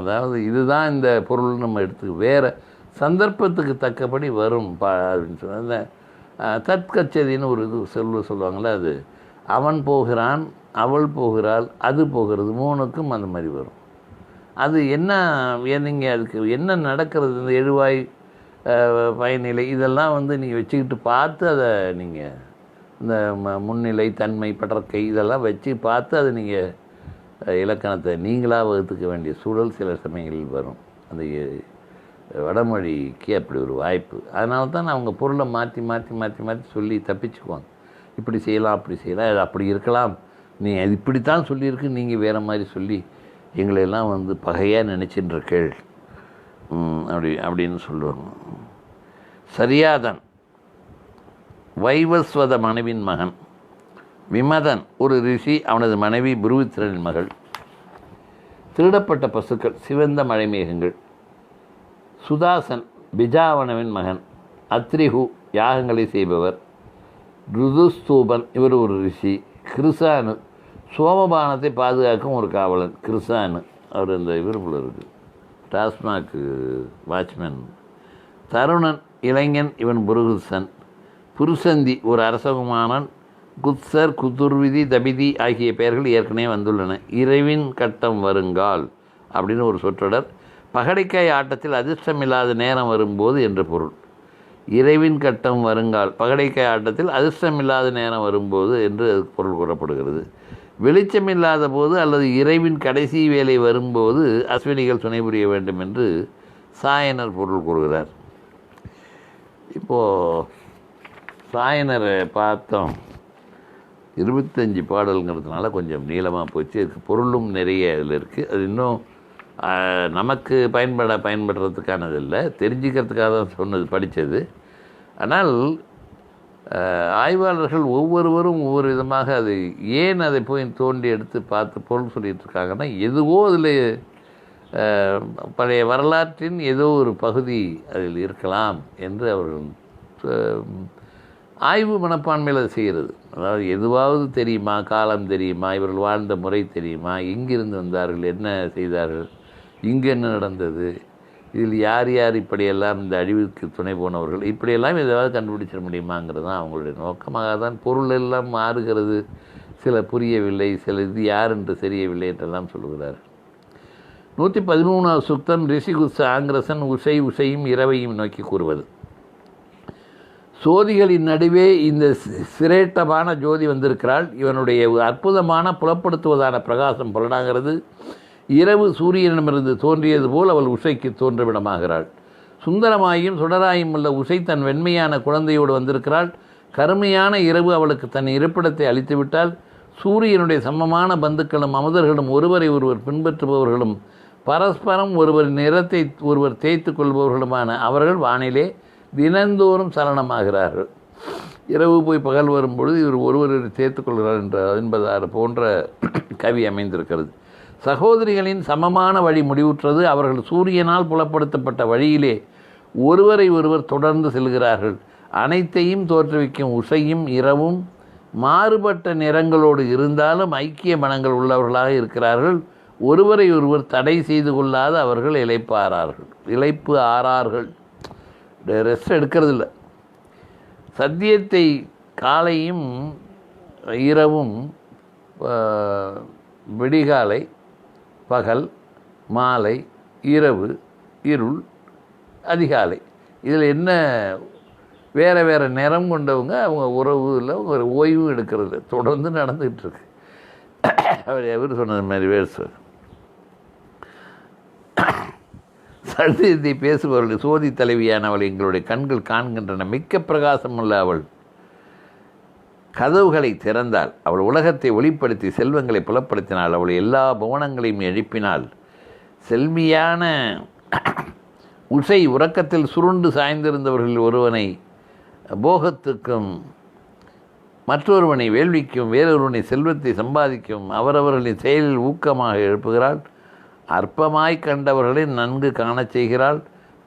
அதாவது இதுதான் இந்த பொருள் நம்ம எடுத்து வேறு சந்தர்ப்பத்துக்கு தக்கபடி வரும் அப்படின்னு சொன்னால் அந்த தற்கச்சதின்னு ஒரு இது சொல்லுவாங்களே, அது அவன் போகிறான், அவள் போகிறாள், அது போகிறது, மூணுக்கும் அந்த மாதிரி வரும். அது என்ன, நீங்கள் அதுக்கு என்ன நடக்கிறது, இந்த எழுவாய் பயனிலை இதெல்லாம் நீங்கள் வச்சுக்கிட்டு பார்த்து அதை நீங்கள் இந்த முன்னிலை தன்மை படற்கை இதெல்லாம் வச்சு பார்த்து அதை நீங்கள் இலக்கணத்தை நீங்களாக வகுத்துக்க வேண்டிய சூழல் சில சமயங்களில் வரும். அந்த வடமொழிக்கு அப்படி ஒரு வாய்ப்பு. அதனால தான் அவங்க பொருளை மாற்றி மாற்றி மாற்றி மாற்றி சொல்லி தப்பிச்சுக்குவாங்க. இப்படி செய்யலாம், அப்படி செய்யலாம், அது அப்படி இருக்கலாம், நீ அது இப்படித்தான் சொல்லியிருக்கு, நீங்கள் வேறு மாதிரி சொல்லி எங்களையெல்லாம் பகையாக நினச்சின்ற கேள் அப்படின்னு சொல்லுவாங்க. சரியாதன் வைவஸ்வத மனைவின் மகன். விமதன் ஒரு ரிஷி, அவனது மனைவி புருவித்திரனின் மகள். திருடப்பட்ட பசுக்கள் சிவந்த மழைமேகங்கள். சுதாசன் பிஜாவனவின் மகன். அத்ரிஹு யாகங்களை செய்பவர். ருதுஸ்தூபன் இவர் ஒரு ரிஷி. கிருசானு சோமபானத்தை பாதுகாக்கும் ஒரு காவலன். கிருசானு அவர் இந்த இவருக்குள்ள இருக்குது, டாஸ்மாக் வாட்ச்மேன். தருணன் இளைஞன், இவன் புருகுசன். புருஷந்தி ஒரு அரசகுமாரன். குத்சர், குதுர்விதி, தபிதி ஆகிய பெயர்கள் ஏற்கனவே வந்துள்ளன. இரவின் கட்டம் வருங்கால் அப்படின்னு ஒரு சொற்றொடர். பகடைக்காய் ஆட்டத்தில் அதிர்ஷ்டமில்லாத நேரம் வரும்போது என்ற பொருள். இரவின் கட்டம் வருங்கால் பகடைக்காய் ஆட்டத்தில் அதிர்ஷ்டமில்லாத நேரம் வரும்போது என்று அதுக்கு பொருள் கூறப்படுகிறது. வெளிச்சமில்லாத போது அல்லது இரவின் கடைசி வேலை வரும்போது அஸ்வினிகள் துணை புரிய வேண்டும் என்று சாயனர் பொருள் கூறுகிறார். இப்போது சாயனரை பார்த்தோம். 25 பாடல்ங்கிறதுனால கொஞ்சம் நீளமாக போச்சு. இதுக்கு பொருளும் நிறைய இதில் இருக்குது. அது இன்னும் நமக்கு பயன்படுறதுக்கானது இல்லை, தெரிஞ்சுக்கிறதுக்காக தான் சொன்னது, படித்தது. ஆனால் ஆய்வாளர்கள் ஒவ்வொருவரும் ஒவ்வொரு விதமாக அது ஏன் அதை போய் தோண்டி எடுத்து பார்த்து பொருள் சொல்லிகிட்டு இருக்காங்கன்னா, எதுவோ அதில் பழைய வரலாற்றின் ஏதோ ஒரு பகுதி அதில் இருக்கலாம் என்று அவர்கள் ஆய்வு மனப்பான்மையில் அதை செய்கிறது. அதாவது எதுவாவது தெரியுமா, காலம் தெரியுமா, இவர்கள் வாழ்ந்த முறை தெரியுமா, எங்கிருந்து வந்தார்கள், என்ன செய்தார்கள், இங்கே என்ன நடந்தது, இதில் யார் யார் இப்படியெல்லாம் இந்த அழிவுக்கு துணை போனவர்கள், இப்படியெல்லாம் எதாவது கண்டுபிடிச்சிட முடியுமாங்கிறது தான் அவங்களுடைய நோக்கமாக தான். பொருள் எல்லாம் மாறுகிறது, சில புரியவில்லை, சில இது யார் என்று தெரியவில்லை என்றெல்லாம் சொல்லுகிறார். 113வது சுக்தம் ரிஷிகுச ஆங்கிரசன் உஷையும் இரவையும் நோக்கி கூறுவது. சோதிகளின் நடுவே இந்த சிரேட்டமான ஜோதி வந்திருக்கிறாள். இவனுடைய அற்புதமான புலப்படுத்துவதான பிரகாசம் புலனாகிறது. இரவு சூரியனிடமிருந்து தோன்றியது போல் அவள் உஷைக்கு தோன்றவிடமாகிறாள். சுந்தரமாயும் சுடராயும் உள்ள உஷை தன் வெண்மையான குழந்தையோடு வந்திருக்கிறாள். கருமையான இரவு அவளுக்கு தன் இருப்பிடத்தை அளித்துவிட்டால் சூரியனுடைய சமமான பந்துக்களும் அமுதர்களும் ஒருவரை ஒருவர் பின்பற்றுபவர்களும் பரஸ்பரம் ஒருவர் நிறத்தை ஒருவர் தேய்த்து கொள்பவர்களுமான அவர்கள் வானிலே தினந்தோறும் சலனமாகிறார்கள். இரவு போய் பகல் வரும்பொழுது இவர் ஒருவர் தேர்த்து கொள்கிறார் என்பதாறு போன்ற கவி அமைந்திருக்கிறது. சகோதரிகளின் சமமான வழி முடிவுற்றது. அவர்கள் சூரியனால் புலப்படுத்தப்பட்ட வழியிலே ஒருவரை ஒருவர் தொடர்ந்து செல்கிறார்கள். அனைத்தையும் தோற்றுவிக்கும் உஷையும் இரவும் மாறுபட்ட நிறங்களோடு இருந்தாலும் ஐக்கிய மனங்கள் உள்ளவர்களாக இருக்கிறார்கள். ஒருவரை ஒருவர் தடை செய்து கொள்ளாத அவர்கள் இளைப்பு ஆறார்கள், ரெஸ்ட் எடுக்கிறதில்ல. சத்தியத்தை காலையும் இரவும், விடிகாலை பகல், மாலை, இரவு, இருள், அதிகாலை. இதில் என்ன வேறு வேறு நிறம் கொண்டவங்க அவங்க உறவில் ஒரு ஓய்வு எடுக்கிறது தொடர்ந்து நடந்துகிட்ருக்கு. அவர் சொன்னது மாதிரி வேறு சத்தியத்தை பேசுபவர்கள் சோதி தலைவியானவள் எங்களுடைய கண்கள் காண்கின்றன. மிக்க பிரகாசமுள்ள அவள் கதவுகளை திறந்தாள். அவள் உலகத்தை ஒளிப்படுத்தி செல்வங்களை புலப்படுத்தினாள். அவள் எல்லா புவனங்களையும் எழுப்பினாள். செல்வியான உசை உறக்கத்தில் சுருண்டு சாய்ந்திருந்தவர்கள் ஒருவனை போகத்துக்கும் மற்றொருவனை வேள்விக்கும் வேறொருவனை செல்வத்தை சம்பாதிக்கும் அவரவர்களின் செயலில் ஊக்கமாக எழுப்புகிறாள். அற்பமாய் கண்டவர்களை நன்கு காணச் செய்கிறாள்.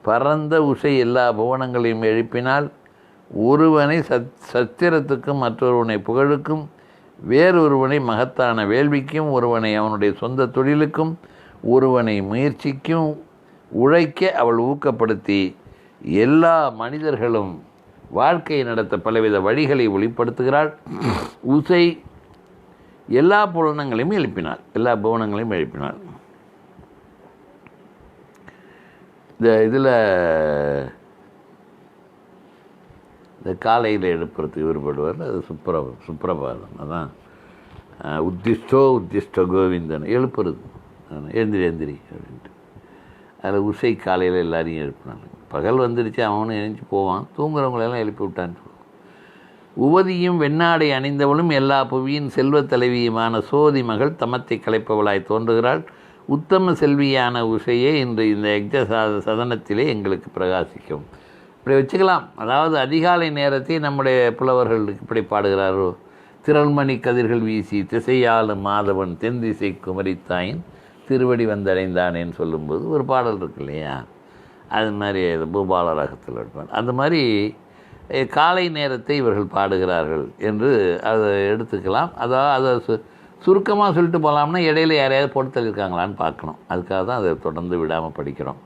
பரந்த உசை எல்லா புவனங்களையும் எழுப்பினாள். ஒருவனை சத்திரத்துக்கும் மற்றொருவனை புகழுக்கும் வேறொருவனை மகத்தான வேள்விக்கும் ஒருவனை அவனுடைய சொந்த தொழிலுக்கும் ஒருவனை முயற்சிக்கும் உழைக்க அவள் ஊக்கப்படுத்தி எல்லா மனிதர்களும் வாழ்க்கையை நடத்த பலவித வழிகளை வெளிப்படுத்துகிறாள். உசை எல்லா புலனங்களையும் எழுப்பினாள். எல்லா புவனங்களையும் எழுப்பினாள். இதில் இந்த காலையில் எழுப்புறதுக்கு விரும்படுவார். அது சுப்பிரபாதம். அதான் உத்திஷ்டோ கோவிந்தன் எழுப்புறது. எந்திரி அப்படின்ட்டு அதில் உசை காலையில் எல்லாரையும் எழுப்பினாங்க. பகல் வந்துடுச்சு, அவனும் எழுந்து போவான். தூங்குறவங்களெல்லாம் எழுப்பி விட்டான்னு சொல்லுவான். உவதியும் வெண்ணாடை அணிந்தவளும் எல்லா புவியின் செல்வத் தலைவியுமான சோதி மகள் தமத்தை கலைப்பவளாய் தோன்றுகிறாள். உத்தம செல்வியான உஷையே இன்று இந்த யக்ஞ சதனத்திலே எங்களுக்கு பிரகாசிக்கும். இப்படி வச்சுக்கலாம். அதாவது அதிகாலை நேரத்தை நம்முடைய புலவர்கள் இப்படி பாடுகிறாரோ, திரள்மணி கதிர்கள் வீசி திசையாலும் மாதவன் தென் திசை குமரித்தாயின் திருவடி வந்தடைந்தானேன்னு சொல்லும்போது ஒரு பாடல் இருக்கு இல்லையா, அது மாதிரி பூபால ராகத்தில் இருப்பார். அந்த மாதிரி காலை நேரத்தை இவர்கள் பாடுகிறார்கள் என்று அதை எடுத்துக்கலாம். அதாவது அதை சுருக்கமாக சொல்லிட்டு போகலாம்னா இடையில யாரையாவது போட்டு தள்ளியிருக்காங்களான்னு பார்க்கணும். அதுக்காக தான் அதை தொடர்ந்து விடாமல் படிக்கிறோம்.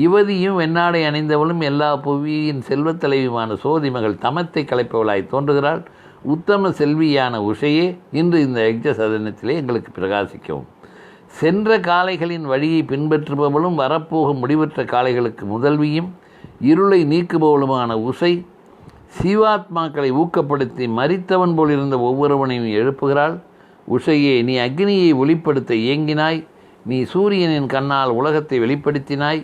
யுவதியும் வெண்ணாடை அணிந்தவளும் எல்லா புவியின் செல்வத் தலைவியுமான சோதி மகள் தமத்தை கலைப்பவளாய் தோன்றுகிறாள். உத்தம செல்வியான உஷையே இன்று இந்த யக்ஞ சதனத்திலே எங்களுக்கு பிரகாசிக்கவும். சென்ற காளைகளின் வழியை பின்பற்றுபவளும் வரப்போகும் முடிவற்ற காளைகளுக்கு முதல்வியும் இருளை நீக்குபவளுமான உஷை சீவாத்மாக்களை ஊக்கப்படுத்தி மரித்தவன் போல் இருந்த ஒவ்வொருவனையும் எழுப்புகிறாள். உஷையே, நீ அக்னியை ஒளிப்படுத்த இயங்கினாய். நீ சூரியனின் கண்ணால் உலகத்தை வெளிப்படுத்தினாய்.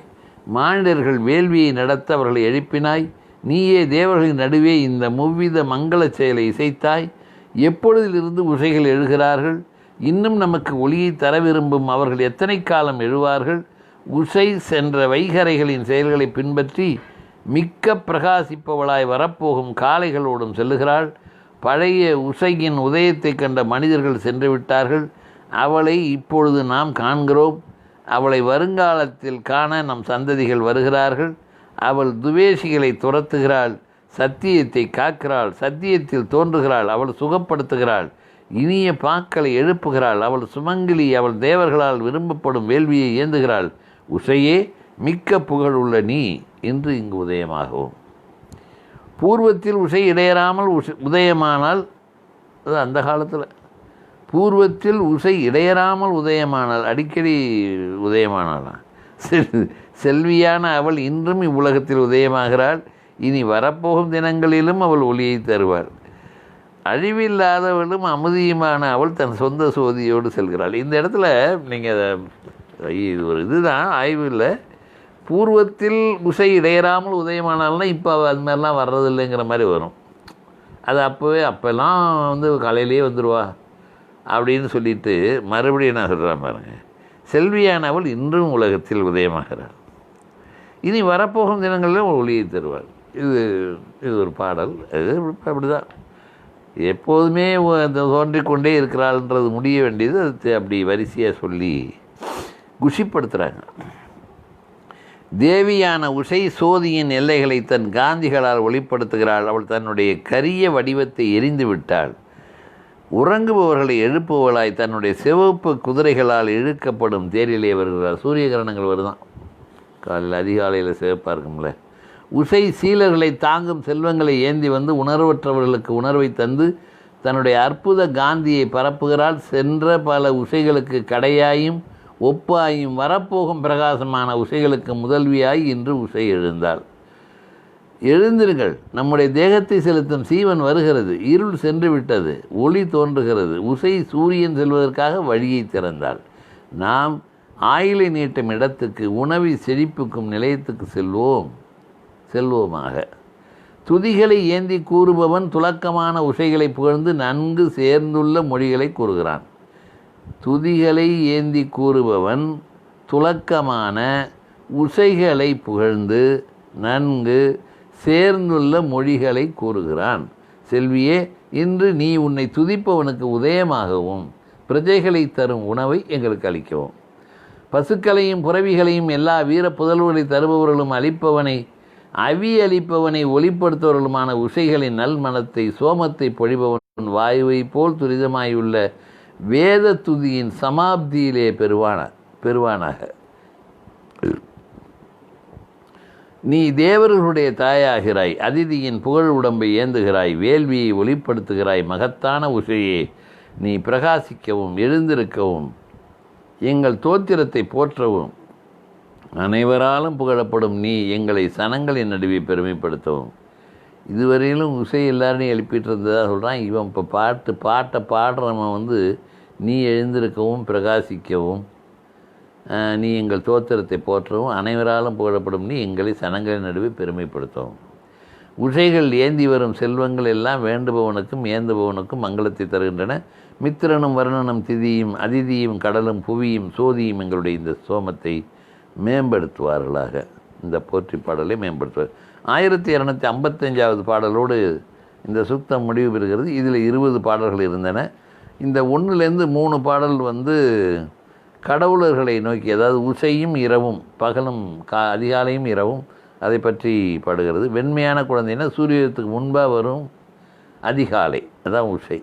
மானிடர்கள் வேள்வியை நடத்த அவர்களை எழுப்பினாய். நீயே தேவர்களின் நடுவே இந்த முவ்வித மங்கள செயலை இசைத்தாய். எப்பொழுதிலிருந்து உஷைகள் எழுகிறார்கள்? இன்னும் நமக்கு ஒளியை தர விரும்பும் அவர்கள் எத்தனை காலம் எழுவார்கள்? உஷை சென்ற வைகரைகளின் செயல்களை பின்பற்றி மிக்க பிரகாசிப்பவளாய் வரப்போகும் காளைகளோடும் செல்லுகிறாள். பழைய உஷையின் உதயத்தை கண்ட மனிதர்கள் சென்று விட்டார்கள். அவளை இப்பொழுது நாம் காண்கிறோம். அவளை வருங்காலத்தில் காண நம் சந்ததிகள் வருகிறார்கள். அவள் துவேஷிகளை துரத்துகிறாள். சத்தியத்தை காக்கிறாள். சத்தியத்தில் தோன்றுகிறாள். அவள் சுகப்படுத்துகிறாள். இனிய பாக்களை எழுப்புகிறாள். அவள் சுமங்கிலி. அவள் தேவர்களால் விரும்பப்படும் வேள்வியை ஏந்துகிறாள். உஷையே, மிக்க புகழுள்ள நீ இன்று இங்கு உதயமாகவும். பூர்வத்தில் உஷை இடையறாமல் உதயமானால், அது அந்த காலத்தில் பூர்வத்தில் உஷை இடையறாமல் உதயமானால், அடிக்கடி உதயமானாலாம். செல்வியான அவள் இன்றும் இவ்வுலகத்தில் உதயமாகிறாள். இனி வரப்போகும் தினங்களிலும் அவள் ஒளியை தருவாள். அழிவில்லாதவளும் அமுதியுமான அவள் தன் சொந்த சோதியோடு செல்கிறாள். இந்த இடத்துல நீங்கள் இது ஒரு இதுதான் ஆய்வு இல்லை. பூர்வத்தில் உஷை இடையறாமல் உதயமானால்னா இப்போ அது மாதிரிலாம் வர்றதில்லைங்கிற மாதிரி வரும். அது அப்போல்லாம் காலையிலேயே வந்துடுவா அப்படின்னு சொல்லிட்டு மறுபடியும் நான் சொல்கிறேன் பாருங்கள். செல்வியானவள் இன்றும் உலகத்தில் உதயமாகிறாள். இனி வரப்போகும் தினங்களில் ஒளியை தருவாள். இது ஒரு பாடல். அது அப்படி தான் எப்போதுமே தோன்றிக்கொண்டே இருக்கிறாள்ன்றது முடிய வேண்டியது. அது அப்படி வரிசையாக சொல்லி குஷிப்படுத்துகிறாங்க. தேவியான உஷை சோதியின் எல்லைகளை தன் காந்திகளால் ஒளிப்படுத்துகிறாள். அவள் தன்னுடைய கரிய வடிவத்தை எரிந்து விட்டாள். உறங்குபவர்களை எழுப்புவளாய் தன்னுடைய சிவப்பு குதிரைகளால் இழுக்கப்படும் தேரிலே வருகிறார். சூரிய கிரணங்கள் வருதான் காலையில் அதிகாலையில் சிவப்பாக இருக்கும்ல. உஷை சீலர்களை தாங்கும் செல்வங்களை ஏந்தி வந்து உணர்வற்றவர்களுக்கு உணர்வை தந்து தன்னுடைய அற்புத காந்தியை பரப்புகிறாள். சென்ற பல உஷைகளுக்கு கடையாயும் ஒப்பாயும் வரப்போகும் பிரகாசமான உஷைகளுக்கு முதல்வியாய் இன்று உஷை எழுந்தாள். எழுந்திருங்கள், நம்முடைய தேகத்தை செலுத்தும் சீவன் வருகிறது. இருள் சென்று விட்டது, ஒளி தோன்றுகிறது. உஷை சூரியன் செல்வதற்காக வழியை திறந்தாள். நாம் ஆயிலை நீட்டும் இடத்துக்கு, உணவை செழிப்புக்கும் நிலையத்துக்கு செல்வோமாக. துதிகளை ஏந்தி கூறுபவன் துலக்கமான உஷைகளை புகழ்ந்து நன்கு சேர்ந்துள்ள மொழிகளை கூறுகிறான். துதிகளை ஏந்தி கூறுபவன் துலக்கமான உஷைகளை புகழ்ந்து நன்கு சேர்ந்துள்ள மொழிகளை கூறுகிறான். செல்வியே, இன்று நீ உன்னை துதிப்பவனுக்கு உதயமாகவும் பிரஜைகளை தரும் உணவை எங்களுக்கு அளிக்கவும். பசுக்களையும் புறவிகளையும் எல்லா வீர புதல்வர்களை தருபவர்களும் அளிப்பவனை ஒளிப்படுத்துவர்களுமான உஷைகளின் நல் மனத்தை சோமத்தை பொழிபவன் வாயுவை போல் துரிதமாயுள்ள வேத துதியின் சமாப்தியிலே பெறுவானாக. நீ தேவர்களுடைய தாயாகிறாய், அதிதியின் புகழ் உடம்பை ஏந்துகிறாய், வேள்வியை ஒளிப்படுத்துகிறாய். மகத்தான உஷையே, நீ பிரகாசிக்கவும் எழுந்திருக்கவும் எங்கள் தோத்திரத்தை போற்றவும் அனைவராலும் புகழப்படும் நீ எங்களை சனங்களின் நடுவே பெருமைப்படுத்தவும். இதுவரையிலும் உஷை எல்லாரையும் எழுப்பிட்டு இருந்ததாக சொல்கிறான். இவன் இப்போ பாட்டை பாடுறவன் நீ எழுந்திருக்கவும் பிரகாசிக்கவும் நீ எங்கள் தோத்திரத்தை போற்றவும் அனைவராலும் புகழப்படும் நீ எங்களை சனங்களின் நடுவே பெருமைப்படுத்தவும். உஷைகள் ஏந்தி வரும் செல்வங்கள் எல்லாம் வேண்டுபவனுக்கும் ஏந்துபவனுக்கும் மங்களத்தை தருகின்றன. மித்திரனும் வருணனும் திதியும் அதிதியும் கடலும் புவியும் சோதியும் எங்களுடைய இந்த சோமத்தை மேம்படுத்துவார்களாக. இந்த போற்றி பாடலை மேம்படுத்துவார். 1255வது பாடலோடு இந்த சுத்தம் முடிவு பெறுகிறது. இதில் 20 பாடல்கள் இருந்தன. இந்த 1லேருந்து 3 பாடல் கடவுளர்களை நோக்கி, அதாவது உஷையும் இரவும், பகலும் அதிகாலையும் இரவும் அதை பற்றி பாடுகிறது. வெண்மையான குழந்தைன்னா சூரியத்துக்கு முன்பாக வரும் அதிகாலை, அதான் உஷை.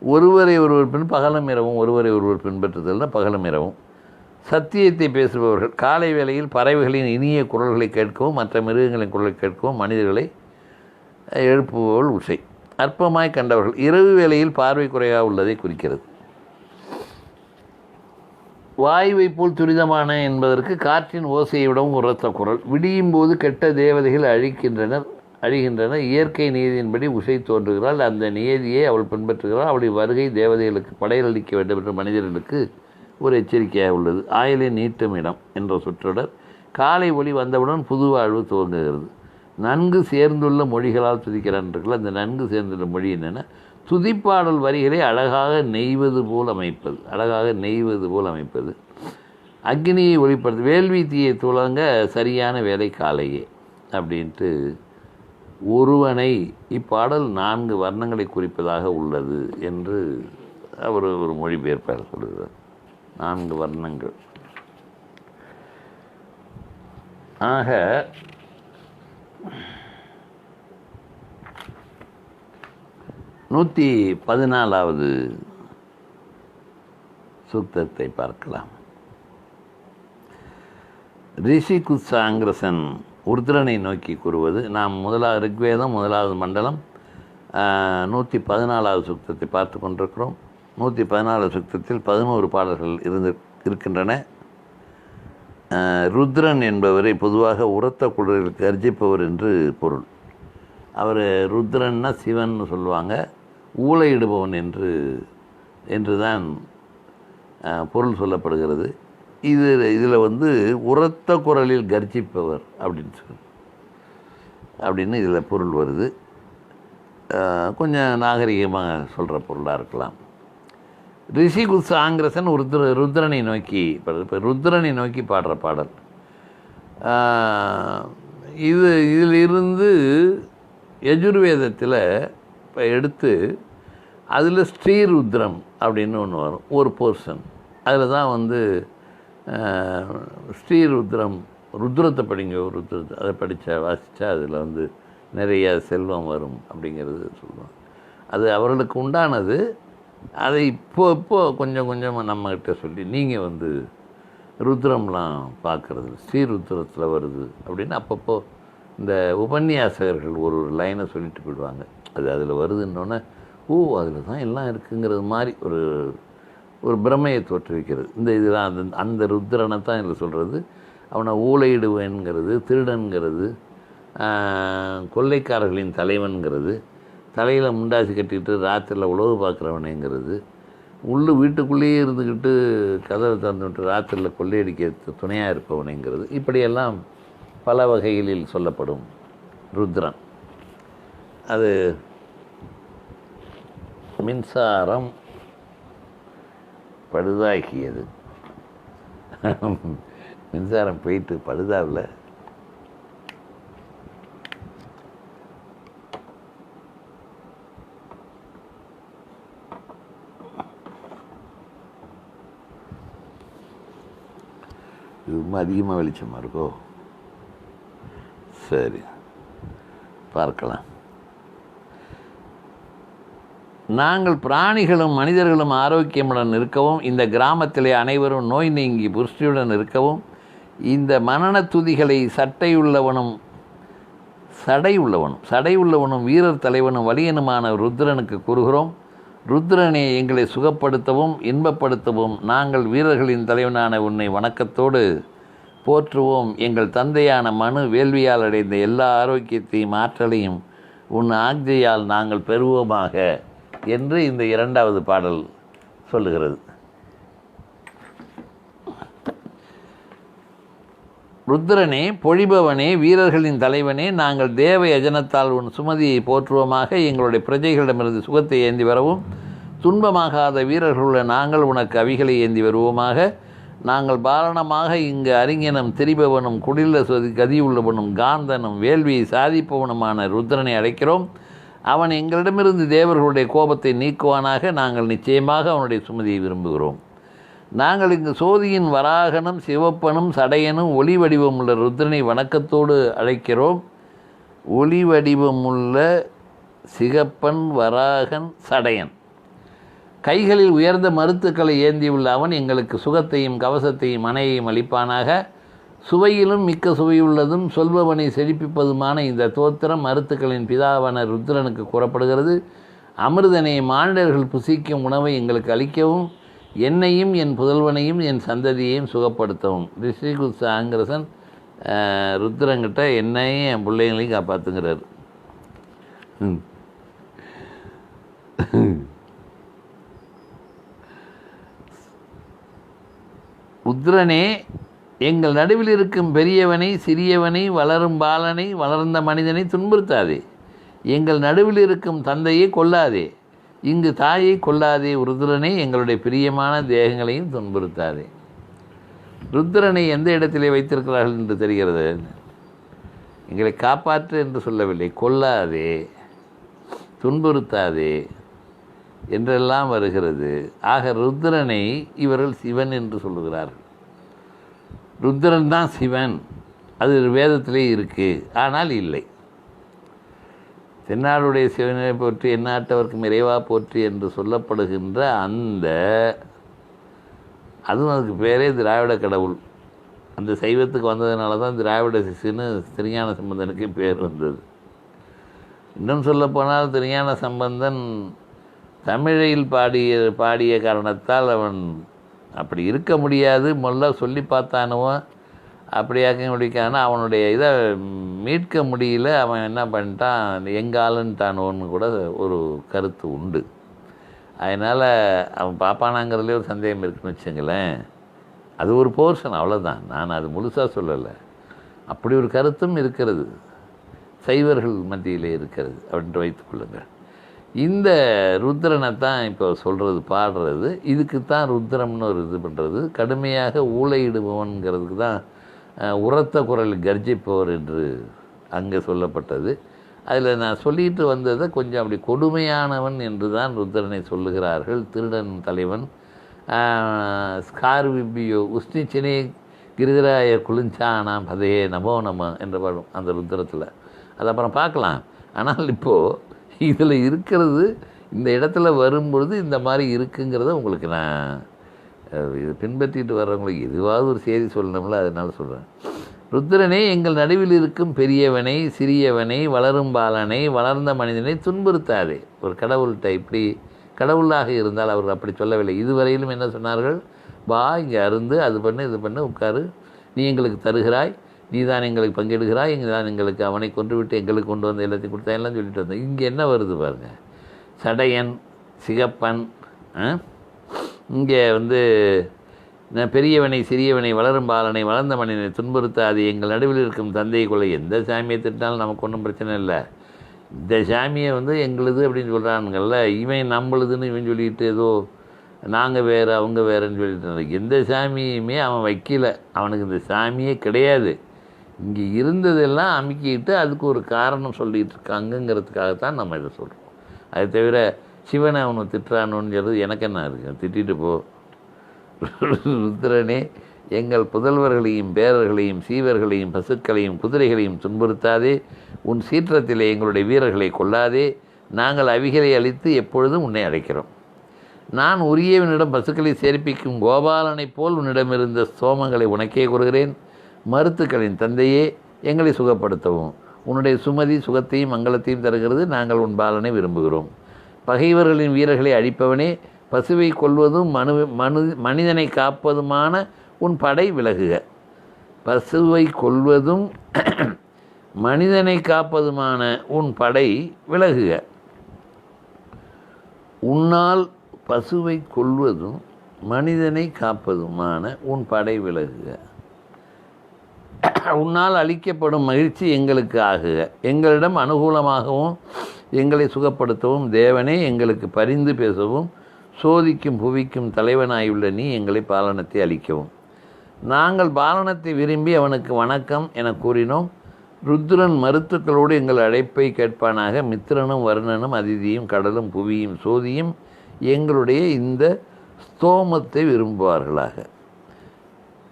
ஒருவரை ஒருவர் பின் பகலும் இரவும், ஒருவரை ஒருவர் பின்பற்றுதல்னா பகலும் இரவும். சத்தியத்தை பேசுபவர்கள் காலை வேளையில் பறவைகளின் இனிய குரல்களை கேட்கவும் மற்ற மிருகங்களின் குரலை கேட்கவும் மனிதர்களை எழுப்புபவர்கள் உஷை. அற்பமாய் கண்டவர்கள் இரவு வேளையில் பார்வை குறையாக உள்ளதை குறிக்கிறது. வாயுவை போல் துரிதமான என்பதற்கு காற்றின் ஓசையை விடவும் உரத்த குரல். விடியும் போது கெட்ட தேவதைகள் அழிகின்றனர். இயற்கை நீதியின்படி உஷை தோன்றுகிறாள். அந்த நியதியை அவள் பின்பற்றுகிறாள். அவளுடைய வருகை தேவதைகளுக்கு படையலளிக்க வேண்டும் என்ற மனிதர்களுக்கு ஒரு எச்சரிக்கையாக உள்ளது. ஆயிலை நீட்டும் இடம் என்ற சொற்றொடர் காலை ஒளி வந்தவுடன் புது வாழ்வு துவங்குகிறது. நன்கு சேர்ந்துள்ள மொழிகளால் துதிக்கிறார்கள். அந்த நன்கு சேர்ந்துள்ள மொழி என்னென்னா, துதிப்பாடல் வரிகளை அழகாக நெய்வது போல் அமைப்பது. அக்னியை ஒளிப்படுத்து, வேள்வி தீயை துளங்க சரியான வேலை காலையே அப்படின்ட்டு ஒருவனை இப்பாடல் 4 வர்ணங்களை குறிப்பதாக உள்ளது என்று அவர் ஒரு மொழிபெயர்ப்பாளர் சொல்கிறார். 4 வர்ணங்கள். ஆக 114வது சூக்தத்தை பார்க்கலாம். ரிஷி குத்சாங்கிரசன் உருத்ரனை நோக்கி கூறுவது. நாம் ரிக்வேதம் 1வது மண்டலம் 114வது சூக்தத்தை பார்த்து கொண்டிருக்கிறோம். 114வது சூக்தத்தில் 11 பாடல்கள் இருக்கின்றன. ருத்ரன் என்பவரை பொதுவாக உரத்த குரலில் கர்ஜிப்பவர் என்று பொருள். அவர் ருத்ரன்னா சிவன் சொல்லுவாங்க, ஊளையிடுபவன் என்று தான் பொருள் சொல்லப்படுகிறது. இதில் உரத்த குரலில் கர்ஜிப்பவர் அப்படின்னு இதில் பொருள் வருது. கொஞ்சம் நாகரிகமாக சொல்கிற பொருளாக இருக்கலாம். ரிஷி குத்சாங்கிரசன் ருத்ரனை நோக்கி பாடுற பாடல். இதிலிருந்து யஜுர்வேதத்தில் இப்போ எடுத்து அதில் ஸ்ரீருத்ரம் அப்படின்னு ஒன்று வரும், ஒரு போர்ஷன். அதில் தான் ஸ்ரீருத்ரம், ருத்ரத்தை படிங்க, ருத்ரத்தை அதை வாசித்தா அதில் நிறைய செல்வம் வரும் அப்படிங்கிறது சொல்லுவாங்க. அது அவர்களுக்கு உண்டானது. அதை இப்போ கொஞ்சம் கொஞ்சமாக நம்மக்கிட்ட சொல்லி நீங்கள் ருத்ரம்லாம் பார்க்குறது ஸ்ரீருத்ரத்தில் வருது அப்படின்னு அப்பப்போ இந்த உபன்யாசகர்கள் ஒரு லைனை சொல்லிட்டு போயிடுவாங்க. அது அதில் வருதுன்னொன்னே அதில் தான் எல்லாம் இருக்குங்கிறது மாதிரி ஒரு பிரமையை தோற்றுவிக்கிறது. இந்த இதுதான் அந்த ருத்ரனை தான் இதில் சொல்கிறது. அவனை ஊழையிடுவேன்கிறது, திருடன்கிறது, கொள்ளைக்காரர்களின் தலைவன்கிறது, தலையில் முண்டாசி கட்டிக்கிட்டு ராத்திரியில் உழவு பார்க்குறவனேங்கிறது, வீட்டுக்குள்ளேயே இருந்துக்கிட்டு கதவை திறந்துவிட்டு ராத்திரியில் கொள்ளையடிக்க துணையாக இருப்பவனேங்கிறது, இப்படியெல்லாம் பல வகைகளில் சொல்லப்படும் ருத்ரன். அது மின்சாரம் பழுதாக்கியது. மின்சாரம் போயிட்டு பழுதாவில் இது அதிகமாக வெளிச்சமாக இருக்கோ? சரி, பார்க்கலாம். நாங்கள் பிராணிகளும் மனிதர்களும் ஆரோக்கியமுடன் இருக்கவும், இந்த கிராமத்திலே அனைவரும் நோய் நீங்கி புஷ்டியுடன் இருக்கவும், இந்த மனன துதிகளை சடையுள்ளவனும் வீரர் தலைவனும் வலியனுமான ருத்ரனுக்கு கூறுகிறோம். ருத்ரனே, எங்களை சுகப்படுத்தவும் இன்பப்படுத்தவும் நாங்கள் வீரர்களின் தலைவனான உன்னை வணக்கத்தோடு போற்றுவோம். எங்கள் தந்தையான மனு வேள்வியால் அடைந்த எல்லா ஆரோக்கியத்தையும் ஆற்றலையும் உன் ஆக்ஞையால் நாங்கள் பெறுவோமாக என்று இந்த இரண்டாவது பாடல் சொல்லுகிறது. ருத்ரனே, பொழிபவனே, வீரர்களின் தலைவனே, நாங்கள் தேவ யஜனத்தால் உன் சுமதியை போற்றுவோமாக. எங்களுடைய பிரஜைகளிடமிருந்து சுகத்தை ஏந்தி வரவும், துன்பமாகாத வீரர்களுள்ள நாங்கள் உனக்கு அவிகளை ஏந்தி வருவோமாக. நாங்கள் பாரணமாக இங்கு அறிஞனும் திரிபவனும் குடில கதியுள்ளவனும் காந்தனும் வேள்வியை சாதிப்பவனுமான ருத்ரனை அழைக்கிறோம். அவன் எங்களிடமிருந்து தேவர்களுடைய கோபத்தை நீக்குவானாக. நாங்கள் நிச்சயமாக அவனுடைய சுமதியை விரும்புகிறோம். நாங்கள் இங்கு சோதியின் வராகனும் சிவப்பனும் சடையனும் ஒளி வடிவமுள்ள ருத்ரனை வணக்கத்தோடு அழைக்கிறோம். ஒளி வடிவமுள்ள சிகப்பன், வராகன், சடையன், கைகளில் உயர்ந்த மருத்துக்களை ஏந்தியுள்ள அவன் எங்களுக்கு சுகத்தையும் கவசத்தையும் மனையையும் அளிப்பானாக. சுவையிலும் மிக்க சுவையுள்ளதும் சொல்பவனை செழிப்பிப்பதுமான இந்த தோத்திரம் மருத்துக்களின் பிதாவான ருத்ரனுக்கு கூறப்படுகிறது. அமிர்தனை மானிடர்கள் புசிக்கும் உணவை எங்களுக்கு அளிக்கவும், என்னையும் என் புதல்வனையும் என் சந்ததியையும் சுகப்படுத்தவும். ரிஷிகுத் ஆங்கிரசன் ருத்ரங்கிட்ட என்னையும் என் பிள்ளைங்களையும் காப்பாற்றுங்கிறார். ருத்ரனே, எங்கள் நடுவில் இருக்கும் பெரியவனை, சிறியவனை, வளரும் பாலனை, வளர்ந்த மனிதனை துன்புறுத்தாதே. எங்கள் நடுவில் இருக்கும் தந்தையை கொல்லாதே. இங்கு தாயை கொல்லாதே. ருத்ரனை, எங்களுடைய பிரியமான தேகங்களையும் துன்புறுத்தாதே. ருத்ரனை எந்த இடத்திலே வைத்திருக்கிறார்கள் என்று தெரிகிறது. எங்களை காப்பாற்று என்று சொல்லவில்லை, கொல்லாதே, துன்புறுத்தாதே என்றெல்லாம் வருகிறது. ஆக ருத்ரனை இவர்கள் சிவன் என்று சொல்லுகிறார்கள். ருத்ரன் தான் சிவன், அது வேதத்திலே இருக்குது. ஆனால் இல்லை, தென்னாடுடைய சிவனை போற்றி எந்நாட்டவர்க்கும் இறைவா போற்றி என்று சொல்லப்படுகின்ற அதுவும் அதுக்கு பேரே திராவிட கடவுள். அந்த சைவத்துக்கு வந்ததுனால தான் திராவிட சிசுன்னு திருஞான சம்பந்தனுக்கு பேர் வந்தது. இன்னும் சொல்லப்போனால் திருஞான சம்பந்தன் தமிழில் பாடிய காரணத்தால் அவன் அப்படி இருக்க முடியாது. முதல்ல சொல்லி பார்த்தானுவன், அப்படியாக்க முடிக்கான அவனுடைய இதை மீட்க முடியல. அவன் என்ன பண்ணிட்டான், எங்காலன்ட்டானோன்னு கூட ஒரு கருத்து உண்டு. அதனால் அவன் பாப்பானாங்கிறதுலே ஒரு சந்தேகம் இருக்குன்னு வச்சுங்களேன். அது ஒரு போர்ஷன், அவ்வளோதான். நான் அது முழுசாக சொல்லலை. அப்படி ஒரு கருத்தும் இருக்கிறது, சைவர்கள் மத்தியிலே இருக்கிறது அப்படின்ட்டு வைத்துக்கொள்ளுங்கள். இந்த ருத்ரனை தான் இப்போ சொல்கிறது, பாடுறது. இதுக்கு தான் ருத்ரம்னு ஒரு இது பண்ணுறது. கடுமையாக ஊழையிடுபவன்கிறதுக்கு தான் உரத்த குரலில் கர்ஜிப்பவர் என்று அங்கே சொல்லப்பட்டது. அதில் நான் சொல்லிட்டு வந்ததை கொஞ்சம் அப்படி கொடுமையானவன் என்று தான் ருத்ரனை சொல்லுகிறார்கள். திருடன் தலைவன், ஸ்கார்விபியோ உஷ்ணிச்சினே கிரிதராய குளிஞ்சானா பதையே நமோ நம என்று பாடும் அந்த ருத்ரத்தில். அது அப்புறம் பார்க்கலாம். ஆனால் இப்போது இதில் இருக்கிறது, இந்த இடத்துல வரும்பொழுது இந்த மாதிரி இருக்குங்கிறத உங்களுக்கு நான் இது பின்பற்றிட்டு வர்றவங்களுக்கு எதுவாவது ஒரு செய்தி சொல்லணும்ல, அதனால சொல்கிறேன். ருத்ரனே, எங்கள் நடுவில் இருக்கும் பெரியவனை, சிறியவனை, வளரும் பாலனை, வளர்ந்த மனிதனை துன்புறுத்தாதே. ஒரு கடவுள்கிட்ட இப்படி கடவுளாக இருந்தால் அவர்கள் அப்படி சொல்லவில்லை. இதுவரையிலும் என்ன சொன்னார்கள்? வா, இங்கே அருந்து, அது பண்ணு, இது பண்ணு, உட்காரு, நீ எங்களுக்கு தருகிறாய், நீ தான் எங்களுக்கு பங்கிடுகிறாய், இங்கே தான் எங்களுக்கு அவனை கொண்டு விட்டு எங்களுக்கு கொண்டு வந்து எல்லாத்தையும் கொடுத்தா எல்லாம் சொல்லிட்டு வந்தேன். இங்கே என்ன வருது பாருங்கள், சடையன், சிகப்பன், இங்கே பெரியவனை சிறியவனை வளரும் பாலனை வளர்ந்த மனிதனை துன்புறுத்தாது, எங்கள் நடுவில் இருக்கும் தந்தையை கொள்ள. எந்த சாமியை திட்டாலும் நமக்கு ஒன்றும் பிரச்சனை இல்லை. இந்த சாமியை எங்களுது அப்படின்னு சொல்கிறானுங்கள்ல, இவன் நம்மளுதுன்னு இவன் சொல்லிட்டு ஏதோ நாங்கள் வேறு அவங்க வேறுன்னு சொல்லிட்டு எந்த சாமியுமே அவன் வைக்கல. அவனுக்கு இந்த சாமியே கிடையாது. இங்கே இருந்ததெல்லாம் அமுக்கிட்டு அதுக்கு ஒரு காரணம் சொல்லிகிட்டு இருக்காங்கங்கிறதுக்காகத்தான் நம்ம இதை சொல்கிறோம். அதை தவிர சிவனை அவனை திட்டுறானோன்னு சொல்கிறது எனக்கு என்ன இருக்குது, திட்டிட்டு போ. ருத்ரனே, எங்கள் புதல்வர்களையும் பேரர்களையும் சீவர்களையும் பசுக்களையும் குதிரைகளையும் துன்புறுத்தாதே, உன் சீற்றத்திலே எங்களுடைய வீரர்களை கொல்லாதே, நாங்கள் அவிகளை அழித்து எப்பொழுதும் உன்னை அழைக்கிறோம். நான் உரியவனிடம் பசுக்களை சேர்ப்பிக்கும் கோபாலனைப் போல் உன்னிடமிருந்த சோமங்களை உனக்கே கூறுகிறேன். மருத்துக்களின் தந்தையே, எங்களை சுகப்படுத்தவும். உன்னுடைய சுமதி சுகத்தையும் மங்களத்தையும் தருகிறது. நாங்கள் உன் பாலனை விரும்புகிறோம். பகைவர்களின் வீரர்களை அழிப்பவனே, பசுவை கொல்வதும் மனிதனை காப்பதுமான உன் படை விலகுக. பசுவை கொல்வதும் மனிதனை காப்பதுமான உன் படை விலகுக. உன்னால் பசுவை கொல்வதும் மனிதனை காப்பதுமான உன் படை விலகுக. உன்னால் அளிக்கப்படும் மகிழ்ச்சி எங்களுக்கு ஆகுக. எங்களிடம் அனுகூலமாகவும் எங்களை சுகப்படுத்தவும் தேவனே, எங்களுக்கு பரிந்து பேசவும் சோதிக்கும் புவிக்கும் தலைவனாயுள்ள நீ எங்களை பாலனத்தை அளிக்கவும். நாங்கள் பாலனத்தை விரும்பி அவனுக்கு வணக்கம் என கூறினோம். ருத்ரன் மருத்துக்களோடு எங்கள் அழைப்பை கேட்பானாக. மித்திரனும் வருணனும் அதிதியும் கடலும் புவியும் சோதியும் எங்களுடைய இந்த ஸ்தோமத்தை விரும்புவார்களாக.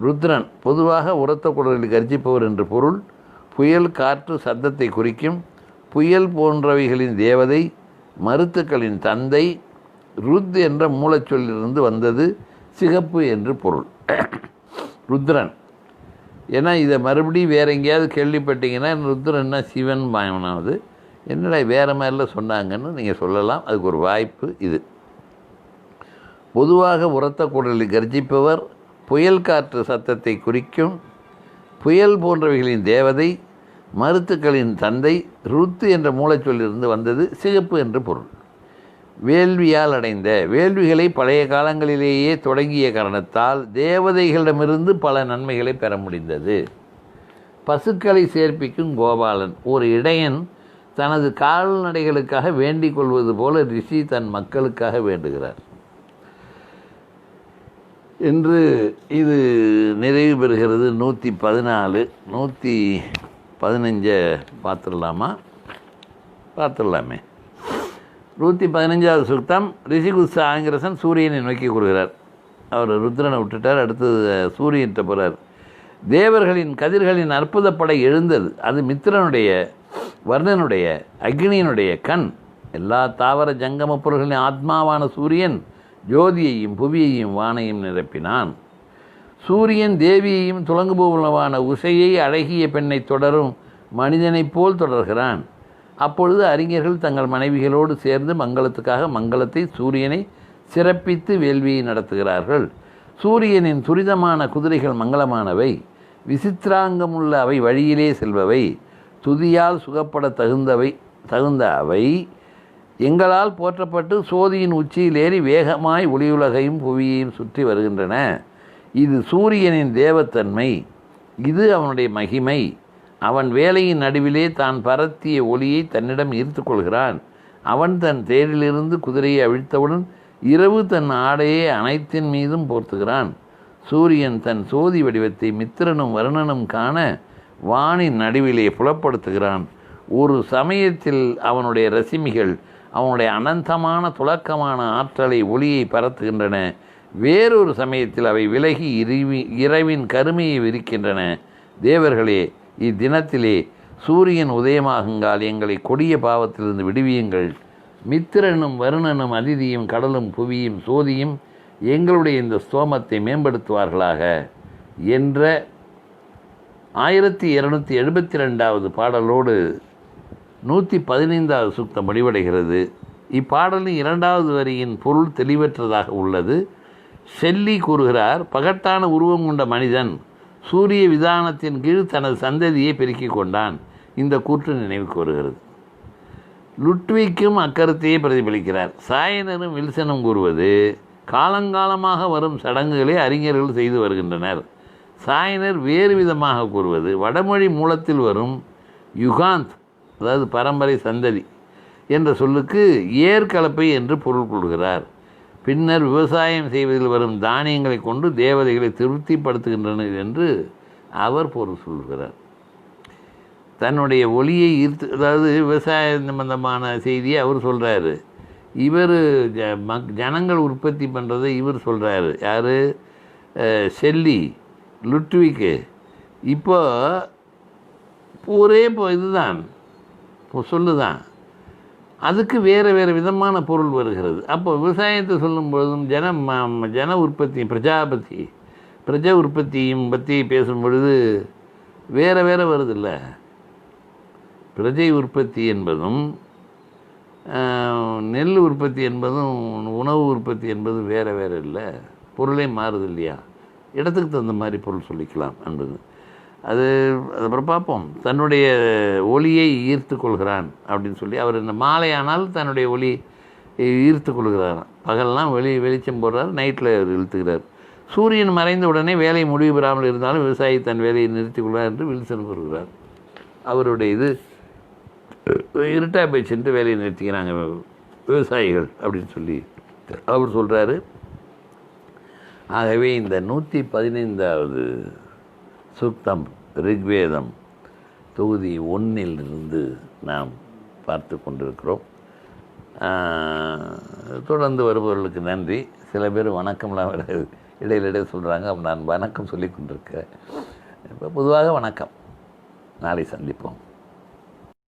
ருத்ரன் பொதுவாக உரத்த குரலில் கர்ஜிப்பவர் என்று பொருள். புயல் காற்று சத்தத்தை குறிக்கும். புயல் போன்றவைகளின் தேவதை, மருத்துக்களின் தந்தை. ருத் என்ற மூலச்சொல்லிலிருந்து வந்தது. சிகப்பு என்று பொருள். ருத்ரன் ஏன்னா இதை மறுபடியும் வேறு எங்கேயாவது கேள்விப்பட்டீங்கன்னா ருத்ரன்னா சிவன் பாயனாவது என்னடா வேறு மாதிரிலாம் சொன்னாங்கன்னு நீங்கள் சொல்லலாம். அதுக்கு ஒரு வாய்ப்பு இது. பொதுவாக உரத்த குரலில் கர்ஜிப்பவர், புயல் காற்று சத்தத்தை குறிக்கும். புயல் போன்றவைகளின் தேவதை, மருத்துக்களின் தந்தை. ருத்து என்ற மூலச்சொல்லிலிருந்து வந்தது. சிகப்பு என்று பொருள். வேள்வியால் அடைந்த வேள்விகளை பழைய காலங்களிலேயே தொடங்கிய காரணத்தால் தேவதைகளிடமிருந்து பல நன்மைகளை பெற முடிந்தது. பசுக்களை சேர்ப்பிக்கும் கோபாலன். ஒரு இடையன் தனது கால்நடைகளுக்காக வேண்டிக் கொள்வது போல ரிஷி தன் மக்களுக்காக வேண்டுகிறார் என்று இது நிறைவு பெறுகிறது. 114 115 பார்த்துடலாமே. 115வது சுத்தம். ரிஷிகுஸ்ஸ ஆங்கிரசன் சூரியனை நோக்கி கூறுகிறார். அவர் ருத்ரனை விட்டுட்டார். அடுத்தது சூரியன்கிட்ட போகிறார். தேவர்களின் கதிர்களின் அற்புதப்படை எழுந்தது. அது மித்திரனுடைய, வர்ணனுடைய, அக்னியினுடைய கண். எல்லா தாவர ஜங்கம பொருள்களின் ஆத்மாவான சூரியன் ஜோதியையும் புவியையும் வானையும் நிரப்பினான். சூரியன் தேவியையும் துலங்குபவளவான உஷையை அழகிய பெண்ணை தொடரும் மனிதனைப் போல் தொடர்கிறான். அப்பொழுது அறிஞர்கள் தங்கள் மனைவிகளோடு சேர்ந்து மங்களத்துக்காக மங்களத்தை சூரியனை சிறப்பித்து வேள்வியை நடத்துகிறார்கள். சூரியனின் துரிதமான குதிரைகள் மங்களமானவை. விசித்திராங்கமுள்ள அவை வழியிலே செல்பவை. துதியால் சுகப்பட தகுந்த அவை எங்களால் போற்றப்பட்டு சோதியின் உச்சியில் ஏறி வேகமாய் ஒளியுலகையும் புவியையும் சுற்றி வருகின்றன. இது சூரியனின் தேவத்தன்மை. இது அவனுடைய மகிமை. அவன் வேலையின் நடுவிலே தான் பரத்திய ஒளியை தன்னிடம் ஈர்த்து கொள்கிறான். அவன் தன் தேரிலிருந்து குதிரையை அவிழ்த்தவுடன் இரவு தன் ஆடையை அனைத்தின் மீதும் போர்த்துகிறான். சூரியன் தன் சோதி வடிவத்தை மித்திரனும் வருணனும் காண வானின் நடுவிலே புலப்படுத்துகிறான். ஒரு சமயத்தில் அவனுடைய ரசிமிகள் அவனுடைய அனந்தமான துலக்கமான ஆற்றலை ஒளியை பரத்துகின்றன. வேறொரு சமயத்தில் அவை விலகி இரவின் கருமையை விரிக்கின்றன. தேவர்களே, இத்தினத்திலே சூரியன் உதயமாகுங்கால் எங்களை கொடிய பாவத்திலிருந்து விடுவியுங்கள். மித்திரனும் வருணனும் அதிதியும் கடலும் புவியும் சோதியும் எங்களுடைய இந்த ஸ்தோமத்தை மேம்படுத்துவார்களாக என்ற 1272வது பாடலோடு 115வது சுத்தம் முடிவடைகிறது. இப்பாடலின் 2வது வரியின் பொருள் தெளிவற்றதாக உள்ளது. ஷெல்லி கூறுகிறார், பகட்டான உருவம் கொண்ட மனிதன் சூரிய விதானத்தின் கீழ் தனது சந்ததியை பெருக்கிக் கொண்டான். இந்த கூற்று நினைவுக்கு வருகிறது. லுட்விக்கும் அக்கருத்தையே பிரதிபலிக்கிறார். சாயனரும் வில்சனும் கூறுவது, காலங்காலமாக வரும் சடங்குகளை அறிஞர்கள் செய்து வருகின்றனர். சாயனர் வேறு விதமாக கூறுவது, வடமொழி மூலத்தில் வரும் யுகாந்த், அதாவது பரம்பரை சந்ததி என்ற சொல்லுக்கு ஏற்கலப்பை என்று பொருள் கொள்கிறார். பின்னர் விவசாயம் செய்வதில் வரும் தானியங்களை கொண்டு தேவதைகளை திருப்திப்படுத்துகின்றனர் என்று அவர் பொருள் சொல்கிறார். தன்னுடைய ஒளியை ஈர்த்து, அதாவது விவசாய சம்பந்தமான செய்தியை அவர் சொல்கிறாரு. இவர் ஜனங்கள் உற்பத்தி பண்ணுறதை இவர் சொல்கிறாரு. யார்? ஷெல்லி, லுட்விக்கு. இப்போ ஒரே இதுதான் சொல்லுதான், அதுக்கு வேறு வேறு விதமான பொருள் வருகிறது. அப்போ விவசாயத்தை சொல்லும் பொழுதும் ஜன உற்பத்தி, பிரஜா உற்பத்தியும் பற்றி பேசும் பொழுது வேறு வேறு வருதில்ல. பிரஜை உற்பத்தி என்பதும் நெல் உற்பத்தி என்பதும் உணவு உற்பத்தி என்பதும் வேறு வேறு இல்லை. பொருளே மாறுது இல்லையா? இடத்துக்கு தகுந்த மாதிரி பொருள் சொல்லிக்கலாம் என்பது. அப்புறம் பார்ப்போம். தன்னுடைய ஒளியை ஈர்த்து கொள்கிறான் அப்படின்னு சொல்லி அவர் இந்த மாலையானால் தன்னுடைய ஒளி ஈர்த்து கொள்கிறாராம். பகல்லாம் வெளிச்சம் போடுறார், நைட்டில் இழுத்துக்கிறார். சூரியன் மறைந்த உடனே வேலை முடிவு பெறாமல் இருந்தாலும் விவசாயி தன் வேலையை நிறுத்திக் கொள்வார் என்று வில்சன் கூறுகிறார். அவருடைய இது இருட்டாக போயிடுச்சுட்டு வேலையை நிறுத்திக்கிறாங்க விவசாயிகள் அப்படின்னு சொல்லி அவர் சொல்கிறாரு. ஆகவே இந்த 115வது சுத்தம் ரிக்வேதம் தொகுதி 1 நாம் பார்த்து கொண்டிருக்கிறோம். தொடர்ந்து வருபவர்களுக்கு நன்றி. சில பேர் வணக்கம்லாம் இடையில சொல்கிறாங்க. அப்போ நான் வணக்கம் சொல்லி கொண்டிருக்கேன். இப்போ பொதுவாக வணக்கம். நாளை சந்திப்போம்.